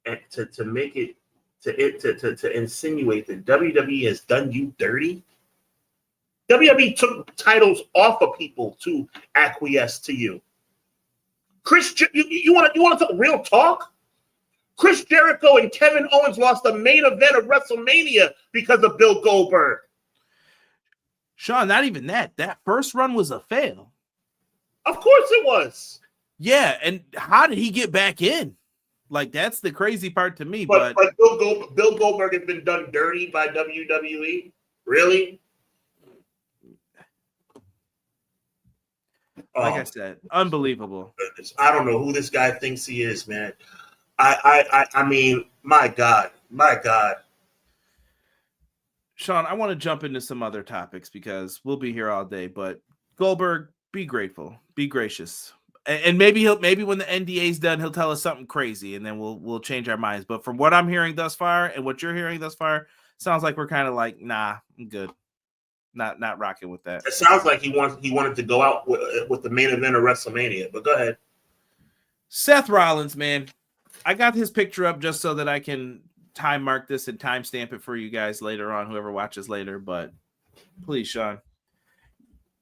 and to make it to insinuate that WWE has done you dirty. WWE took titles off of people to acquiesce to you. You want to talk real talk? Chris Jericho and Kevin Owens lost the main event of WrestleMania because of Bill Goldberg. Sean, not even that. That first run was a fail. Of course it was. Yeah, and how did he get back in? Like, that's the crazy part to me. But Bill Goldberg has been done dirty by WWE? Really? Like I said, unbelievable. Goodness. I don't know who this guy thinks he is, man. I mean, my God. Sean, I want to jump into some other topics because we'll be here all day. But Goldberg, be grateful, be gracious, and maybe when the NDA's done, he'll tell us something crazy, and then we'll change our minds. But from what I'm hearing thus far, and what you're hearing thus far, sounds like we're kind of like, nah, I'm good. Not rocking with that. It sounds like he wanted to go out with the main event of WrestleMania. But go ahead. Seth Rollins, man. I got his picture up just so that I can time mark this and timestamp it for you guys later on, whoever watches later. But please, Sean,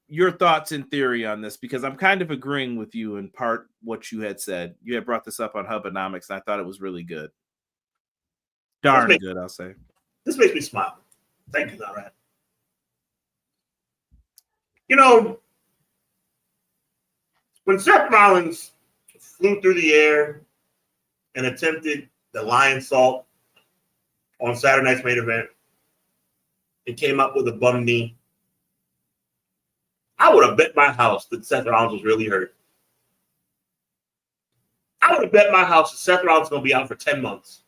your thoughts and theory on this, because I'm kind of agreeing with you in part what you had said. You had brought this up on Hubbonomics, and I thought it was really good. Darn good, I'll say. This makes me smile. Thank you, Conrad. You know, when Seth Rollins flew through the air and attempted the lion salt on Saturday night's main event and came up with a bum knee, I would have bet my house that Seth Rollins was really hurt. I would have bet my house that Seth Rollins is going to be out for 10 months.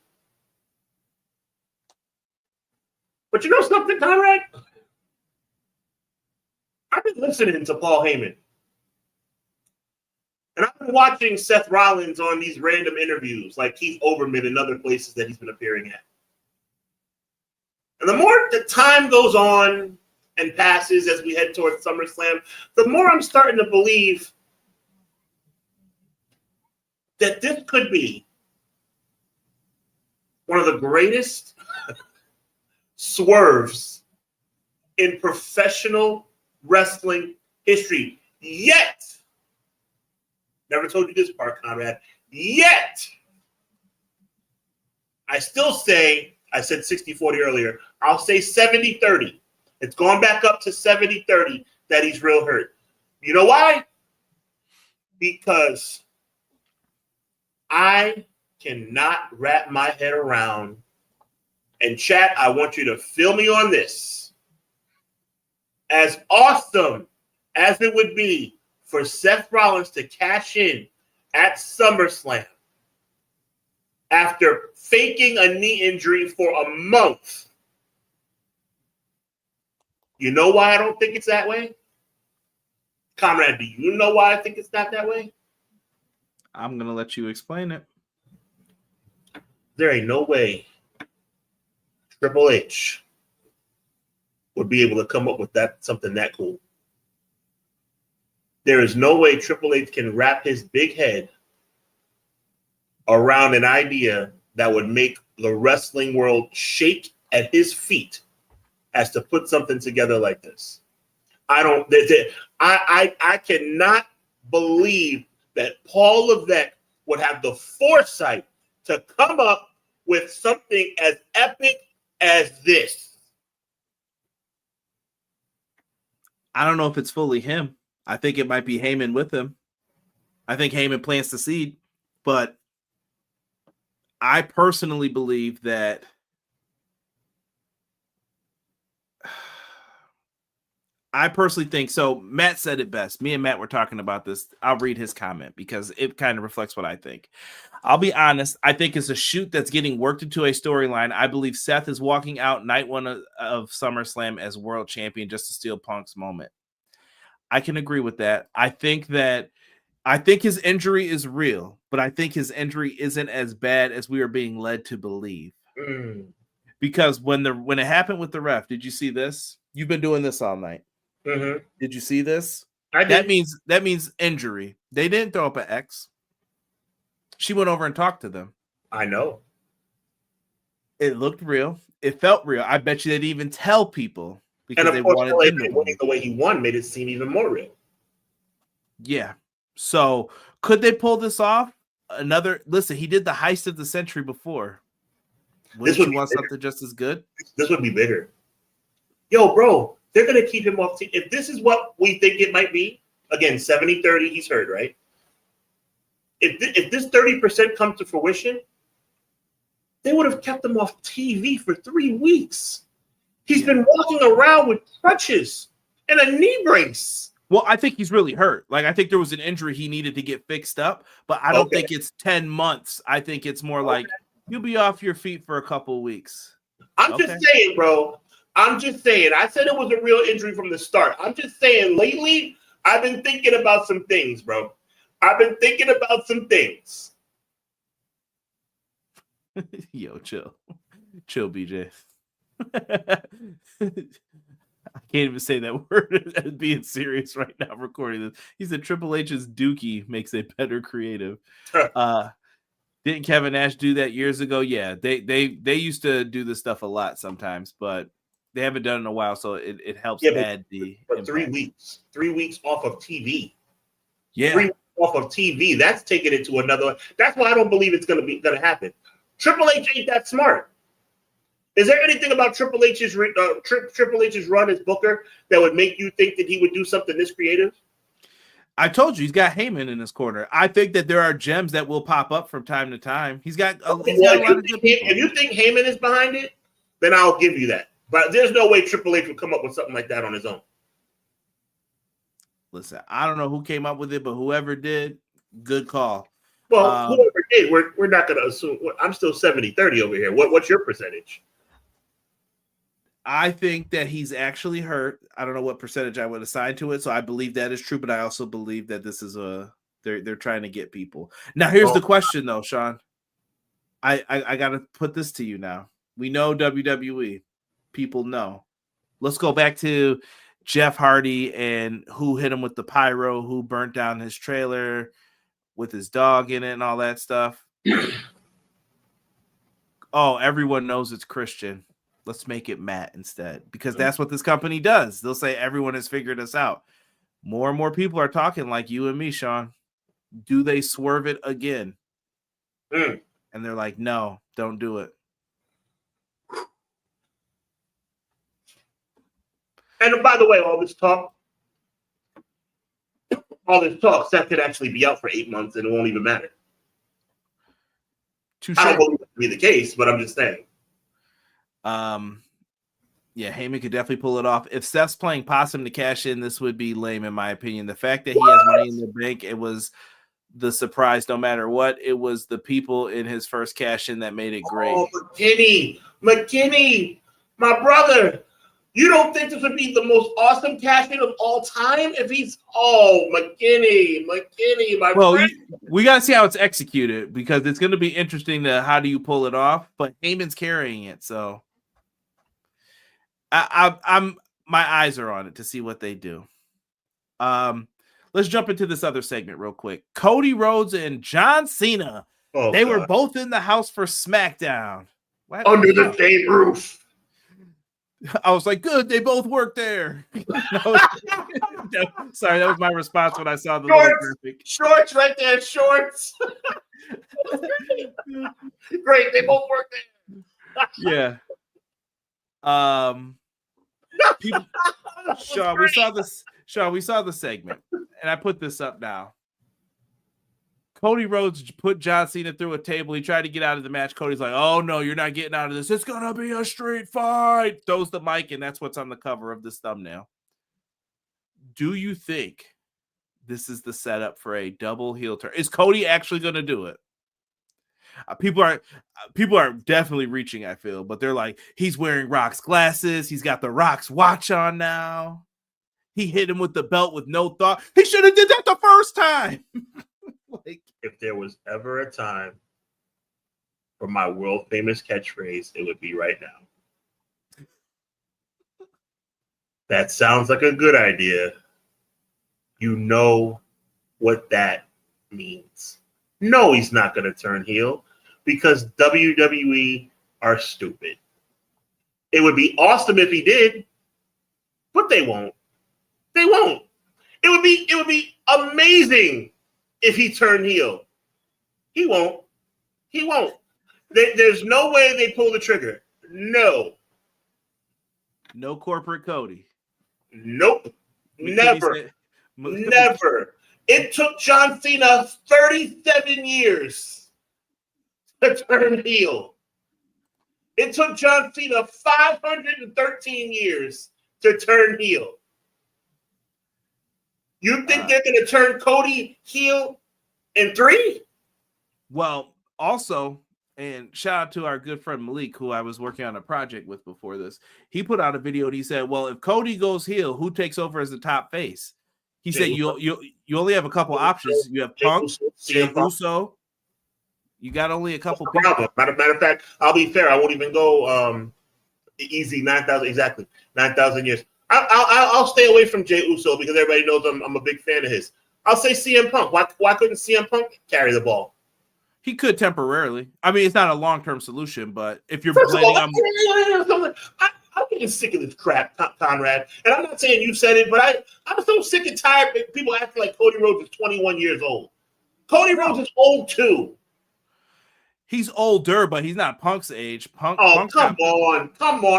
But you know something, Conrad? I've been listening to Paul Heyman. And I've been watching Seth Rollins on these random interviews like Keith Olbermann and other places that he's been appearing at. And the more the time goes on and passes as we head towards SummerSlam, the more I'm starting to believe that this could be one of the greatest swerves in professional wrestling history. Yet, never told you this part, Conrad, yet, I still say, I said 60-40 earlier, I'll say 70-30. It's gone back up to 70-30 that he's real hurt. You know why? Because I cannot wrap my head around, and chat, I want you to fill me on this. As awesome as it would be for Seth Rollins to cash in at SummerSlam after faking a knee injury for a month, you know why I don't think it's that way? Conrad, do you know why I think it's not that way? I'm going to let you explain it. There ain't no way Triple H would be able to come up with something that cool. There is no way Triple H can wrap his big head around an idea that would make the wrestling world shake at his feet as to put something together like this. I cannot believe that Paul Levesque would have the foresight to come up with something as epic as this. I don't know if it's fully him. I think it might be Heyman with him. I think Heyman plants the seed, but I personally believe that I personally think so. Matt said it best. Me and Matt were talking about this. I'll read his comment because it kind of reflects what I think. I'll be honest. I think it's a shoot that's getting worked into a storyline. I believe Seth is walking out night one of SummerSlam as world champion just to steal Punk's moment. I can agree with that. I think his injury is real, but I think his injury isn't as bad as we are being led to believe. Because when it happened with the ref, did you see this? You've been doing this all night. Mm-hmm. Did you see this? I did. That means injury. They didn't throw up an X. She went over and talked to them. I know. It looked real. It felt real. I bet you they'd even tell people because And they of course, wanted them to win. the way he won made it seem even more real. Yeah. So could they pull this off? Listen, he did the heist of the century before. Wouldn't you want something just as good? This would be bigger. Yo, bro, they're going to keep him off. If this is what we think it might be, again, 70-30, he's hurt, right? If this 30% comes to fruition, they would have kept him off TV for 3 weeks. He's been walking around with crutches and a knee brace. Well, I think he's really hurt. Like, I think there was an injury he needed to get fixed up, but I don't think it's 10 months. I think it's more like you'll be off your feet for a couple of weeks. I'm just saying, bro. I'm just saying. I said it was a real injury from the start. I'm just saying lately, I've been thinking about some things, bro. I've been thinking about some things. Yo, chill, BJ. I can't even say that word as being serious right now. Recording this, he said Triple H's Dookie makes a better creative. Didn't Kevin Nash do that years ago? Yeah, they used to do this stuff a lot sometimes, but they haven't done it in a while, so it helps add the. But 3 weeks off of TV. Yeah, 3 weeks off of TV. That's taking it to another. That's why I don't believe it's gonna happen. Triple H ain't that smart. Is there anything about Triple H's run as Booker that would make you think that he would do something this creative? I told you he's got Heyman in his corner. I think that there are gems that will pop up from time to time. He's got a lot of good people. If you think Heyman is behind it, then I'll give you that. But there's no way Triple H would come up with something like that on his own. Listen, I don't know who came up with it, but whoever did, good call. Well, whoever did, we're not going to assume. I'm still 70-30 over here. What's your percentage? I think that he's actually hurt. I don't know what percentage I would assign to it, so I believe that is true, but I also believe that this is they're trying to get people. Now, here's the question, though, Sean. I got to put this to you now. We know WWE. People know. Let's go back to Jeff Hardy and who hit him with the pyro, who burnt down his trailer with his dog in it and all that stuff. Oh, everyone knows it's Christian. Let's make it Matt instead, because that's what this company does. They'll say everyone has figured us out. More and more people are talking like you and me, Sean. Do they swerve it again? And they're like, no, don't do it. And by the way, all this talk, Seth could actually be out for 8 months and it won't even matter. I don't believe that to be the case, but I'm just saying. Yeah, Heyman could definitely pull it off. If Seth's playing possum to cash in, this would be lame, in my opinion. The fact that he has money in the bank, it was the surprise no matter what. It was the people in his first cash in that made it great. Oh, McKinney, my brother. You don't think this would be the most awesome cash in of all time if he's McKinney, my friend. We gotta see how it's executed, because it's gonna be interesting to how do you pull it off, but Heyman's carrying it, so I'm my eyes are on it to see what they do. Let's jump into this other segment real quick. Cody Rhodes and John Cena. They were both in the house for SmackDown. Under the same roof. I was like, good, they both work there. Sorry, that was my response when I saw the little graphic. Shorts right there, shorts. Great, they both work there. Yeah. People, Sean, Sean, we saw the segment, and I put this up now. Cody Rhodes put John Cena through a table. He tried to get out of the match. Cody's like, oh, no, you're not getting out of this. It's going to be a street fight. Throws the mic, and that's what's on the cover of this thumbnail. Do you think this is the setup for a double heel turn? Is Cody actually going to do it? People are definitely reaching, I feel, but they're like, he's wearing Rock's glasses. He's got the Rock's watch on now. He hit him with the belt with no thought. He should have did that the first time. Like, if there was ever a time for my world famous catchphrase, it would be right now. That sounds like a good idea. You know what that means. No, he's not going to turn heel because WWE are stupid. It would be awesome if he did, but they won't. They won't. It would be amazing if he turned heel. He won't. He won't. There's no way they pull the trigger. No. No corporate Cody. Nope. Never. Never. It took John Cena 37 years to turn heel. It took John Cena 513 years to turn heel. You think they're going to turn Cody heel in 3? Well, also, and shout out to our good friend Malik, who I was working on a project with before this. He put out a video and he said, well, if Cody goes heel, who takes over as the top face? He said you only have a couple options. You have Punk, Jey Uso. You got only a couple people. Matter of fact, I'll be fair. I won't even go easy 9,000 exactly 9,000 years. I'll stay away from Jey Uso because everybody knows I'm a big fan of his. I'll say CM Punk. Why couldn't CM Punk carry the ball? He could temporarily. I mean, it's not a long-term solution, but if you're planning on... I'm getting sick of this crap, Conrad. And I'm not saying you said it, but I'm so sick and tired of people acting like Cody Rhodes is 21 years old. Cody Rhodes is old too. He's older, but he's not Punk's age. Come on.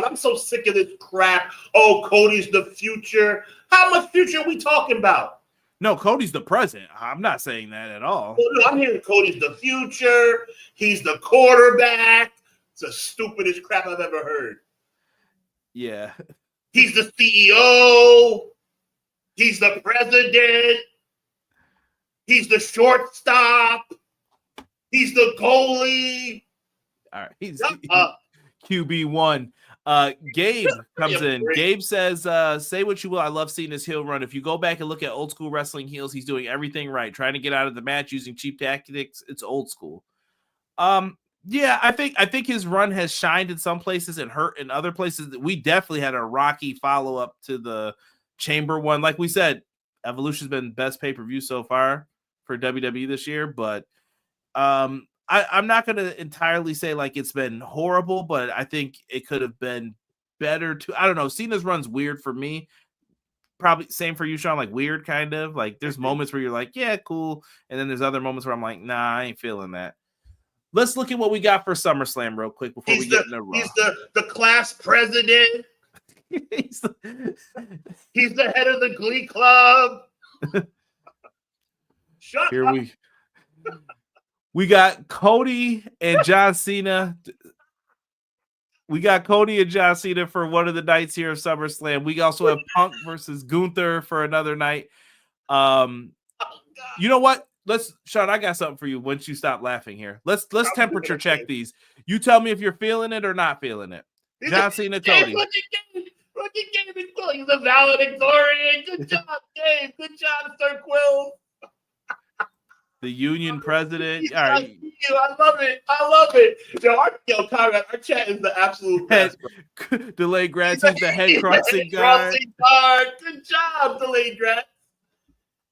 I'm so sick of this crap. Oh, Cody's the future. How much future are we talking about? No, Cody's the present. I'm not saying that at all. Well, no, I'm hearing Cody's the future. He's the quarterback. It's the stupidest crap I've ever heard. Yeah. He's the CEO. He's the president. He's the shortstop. He's the goalie. All right. He's QB1. Gabe comes in. Gabe says, say what you will. I love seeing his heel run. If you go back and look at old school wrestling heels, he's doing everything right. Trying to get out of the match using cheap tactics. It's old school. Yeah, I think his run has shined in some places and hurt in other places. We definitely had a rocky follow-up to the Chamber one. Like we said, Evolution's been best pay-per-view so far for WWE this year, but I'm not going to entirely say like it's been horrible, but I think it could have been better too. I don't know. Cena's run's weird for me. Probably same for you, Sean, like weird kind of. Like there's moments where you're like, yeah, cool. And then there's other moments where I'm like, nah, I ain't feeling that. Let's look at what we got for SummerSlam real quick before we get into Raw. He's the class president. He's the head of the Glee Club. Shut up. We got Cody and John Cena. We got Cody and John Cena for one of the nights here of SummerSlam. We also have Punk versus Gunther for another night. You know what? Sean, I got something for you once you stop laughing here. Let's temperature check these. You tell me if you're feeling it or not feeling it. John Cena, Cody. Look at Gabe. He's a valedictorian. Good job, Gabe. Good job, Sir Quill. The union president. All right. I love it. Yo, Conrad, our chat is the absolute best. Delayed Grats, he's the head crossing guard. Good job, Delayed Grats.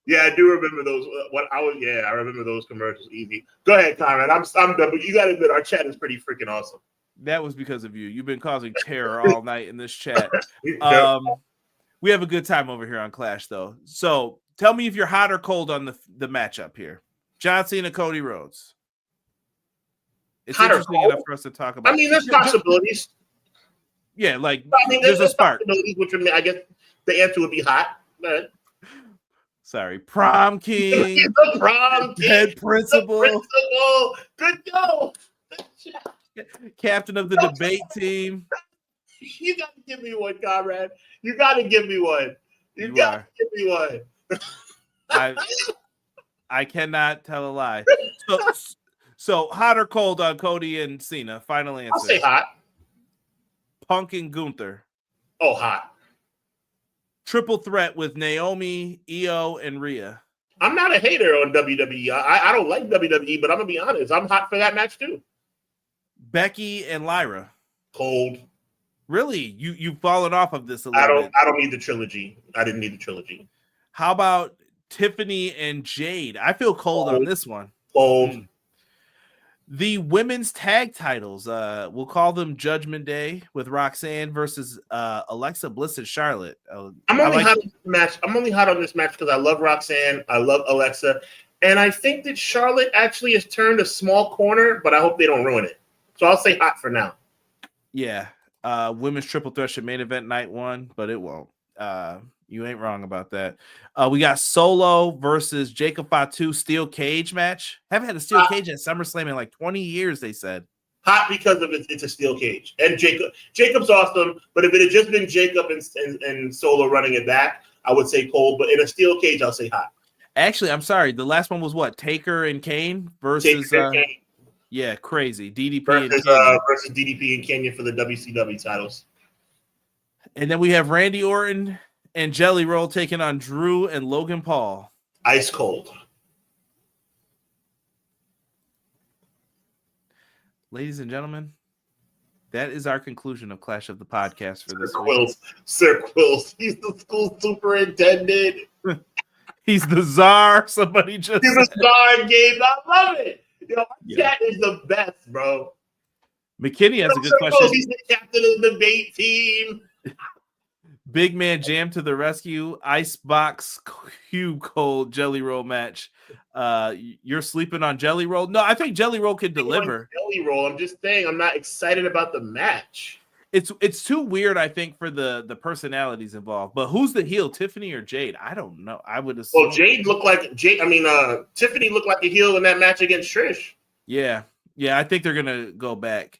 Yeah, I do remember those. I remember those commercials. Easy. Go ahead, Conrad. I'm done, but you got to admit our chat is pretty freaking awesome. That was because of you. You've been causing terror all night in this chat. We have a good time over here on Clash, though. So tell me if you're hot or cold on the matchup here. John Cena, Cody Rhodes. It's hot interesting enough for us to talk about. I mean, there's possibilities. Yeah, like there's a spark. Which I guess the answer would be hot. But Sorry, prom king. He's the prom king. Head principal. Good go. Captain of the debate team. You got to give me one, Conrad. You got to give me one. You got to give me one. I cannot tell a lie. So hot or cold on Cody and Cena? Final answer. I'll say hot. Punk and Gunther. Oh, hot. Triple threat with Naomi, Io, and Rhea. I'm not a hater on WWE. I don't like WWE, but I'm going to be honest. I'm hot for that match, too. Becky and Lyra. Cold. Really? You've fallen off of this a little bit. I don't need the trilogy. I didn't need the trilogy. How about Tiffany and Jade? I feel cold on this one. Cold. The women's tag titles. We'll call them Judgment Day with Roxanne versus Alexa Bliss and Charlotte. I'm only hot on this match because I love Roxanne. I love Alexa. And I think that Charlotte actually has turned a small corner, but I hope they don't ruin it. So I'll say hot for now. Yeah. Women's triple threat should main event night 1, but it won't. You ain't wrong about that. We got Solo versus Jacob Fatu steel cage match. Haven't had a steel cage at SummerSlam in like 20 years, they said. Hot because of it's a steel cage. And Jacob's awesome, but if it had just been Jacob and Solo running it back, I would say cold. But in a steel cage, I'll say hot. Actually, I'm sorry. The last one was what? Taker and Kane versus Kane. Yeah, crazy. DDP versus DDP and Kenya for the WCW titles. And then we have Randy Orton and Jelly Roll taking on Drew and Logan Paul. Ice cold. Ladies and gentlemen, that is our conclusion of Clash of the Podcast for this week. Sir Quills. He's the school superintendent. He's the czar. He's the czar, Gabe. I love it. Our chat is the best, bro. McKinney has a good question. He's the captain of the debate team. Big man jam to the rescue. Icebox cube cold Jelly Roll match. You're sleeping on Jelly Roll? No, I think Jelly Roll could deliver. Jelly Roll. I'm just saying I'm not excited about the match. It's too weird, I think, for the personalities involved. But who's the heel, Tiffany or Jade? I don't know. I would assume. Well, Tiffany looked like a heel in that match against Trish. Yeah, I think they're gonna go back.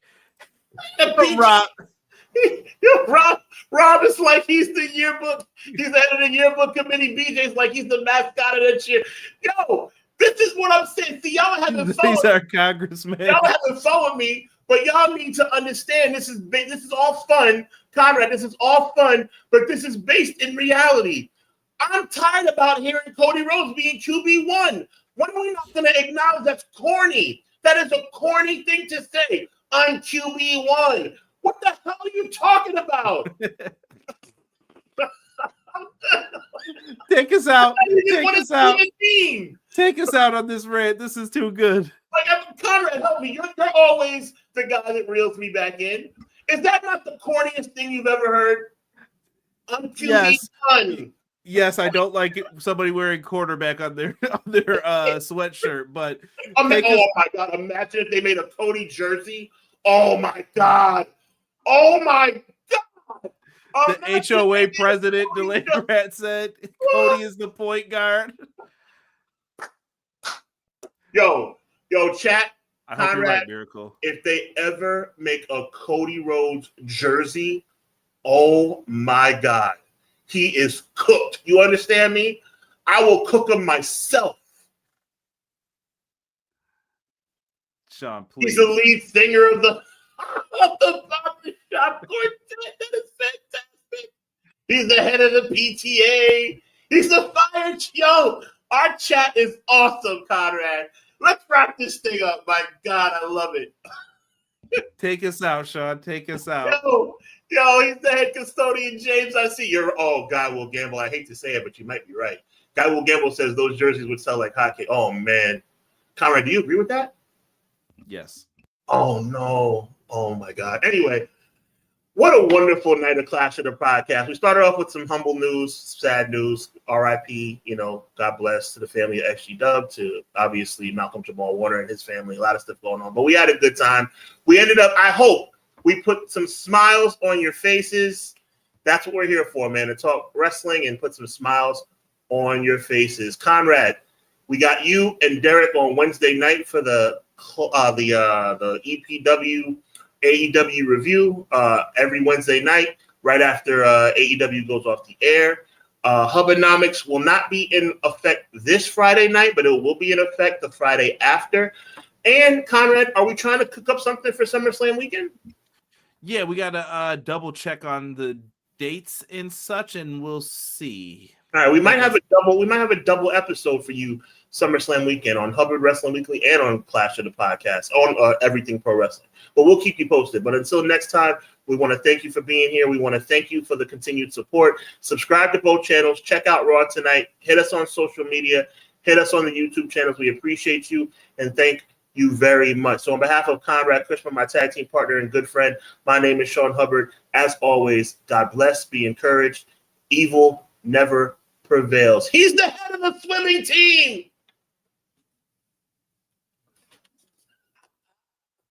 Rob is like he's the yearbook. He's head of the yearbook committee. BJ's like he's the mascot of that shit. Yo, this is what I'm saying. See, y'all haven't followed. These are congressmen. Y'all haven't followed me, but y'all need to understand this is all fun, Conrad. This is all fun, but this is based in reality. I'm tired about hearing Cody Rhodes being QB1. When are we not going to acknowledge that's corny? That is a corny thing to say. I'm QB1. What the hell are you talking about? Take us out. Take us out on this rant. This is too good. Like, Conrad, help me. You're always the guy that reels me back in. Is that not the corniest thing you've ever heard? I'm QB1. Yes, I don't like somebody wearing quarterback on their sweatshirt, but oh my God! Imagine if they made a Cody jersey. Oh my God! Oh my God! The HOA president, Delaney Rat, said Cody is the point guard. Yo, chat. I hope you're right, Miracle. If they ever make a Cody Rhodes jersey, oh my God. He is cooked. You understand me? I will cook him myself. Sean, please. He's the lead singer of the barbershop quartet. That is fantastic. He's the head of the PTA. He's the fire. Yo, our chat is awesome, Conrad. Let's wrap this thing up. My God, I love it. Take us out, Sean. Take us out. Yo, he's the head custodian, James. I see Guy Will Gamble. I hate to say it, but you might be right. Guy Will Gamble says those jerseys would sell like hotcakes. Oh, man. Conrad, do you agree with that? Yes. Oh, no. Oh, my God. Anyway, what a wonderful night of Clash of the Podcast. We started off with some humble news, sad news, RIP, God bless to the family of XG Dub, to obviously Malcolm Jamal Warner and his family, a lot of stuff going on. But we had a good time. We ended up, I hope, we put some smiles on your faces. That's what we're here for, man, to talk wrestling and put some smiles on your faces. Conrad, we got you and Derek on Wednesday night for the EPW AEW review every Wednesday night right after AEW goes off the air. Hubbonomics will not be in effect this Friday night, but it will be in effect the Friday after. And Conrad, are we trying to cook up something for SummerSlam weekend? Yeah, we got to double check on the dates and such, and we'll see. All right, we might have a double episode for you SummerSlam weekend on Hubbard Wrestling Weekly and on Clash of the Podcast on Everything Pro Wrestling. But we'll keep you posted. But until next time, we want to thank you for being here. We want to thank you for the continued support. Subscribe to both channels. Check out Raw tonight. Hit us on social media. Hit us on the YouTube channels. We appreciate you and thank you very much. So on behalf of Conrad Cushman, my tag team partner and good friend, my name is Sean Hubbard. As always, God bless, be encouraged. Evil never prevails. He's the head of the swimming team.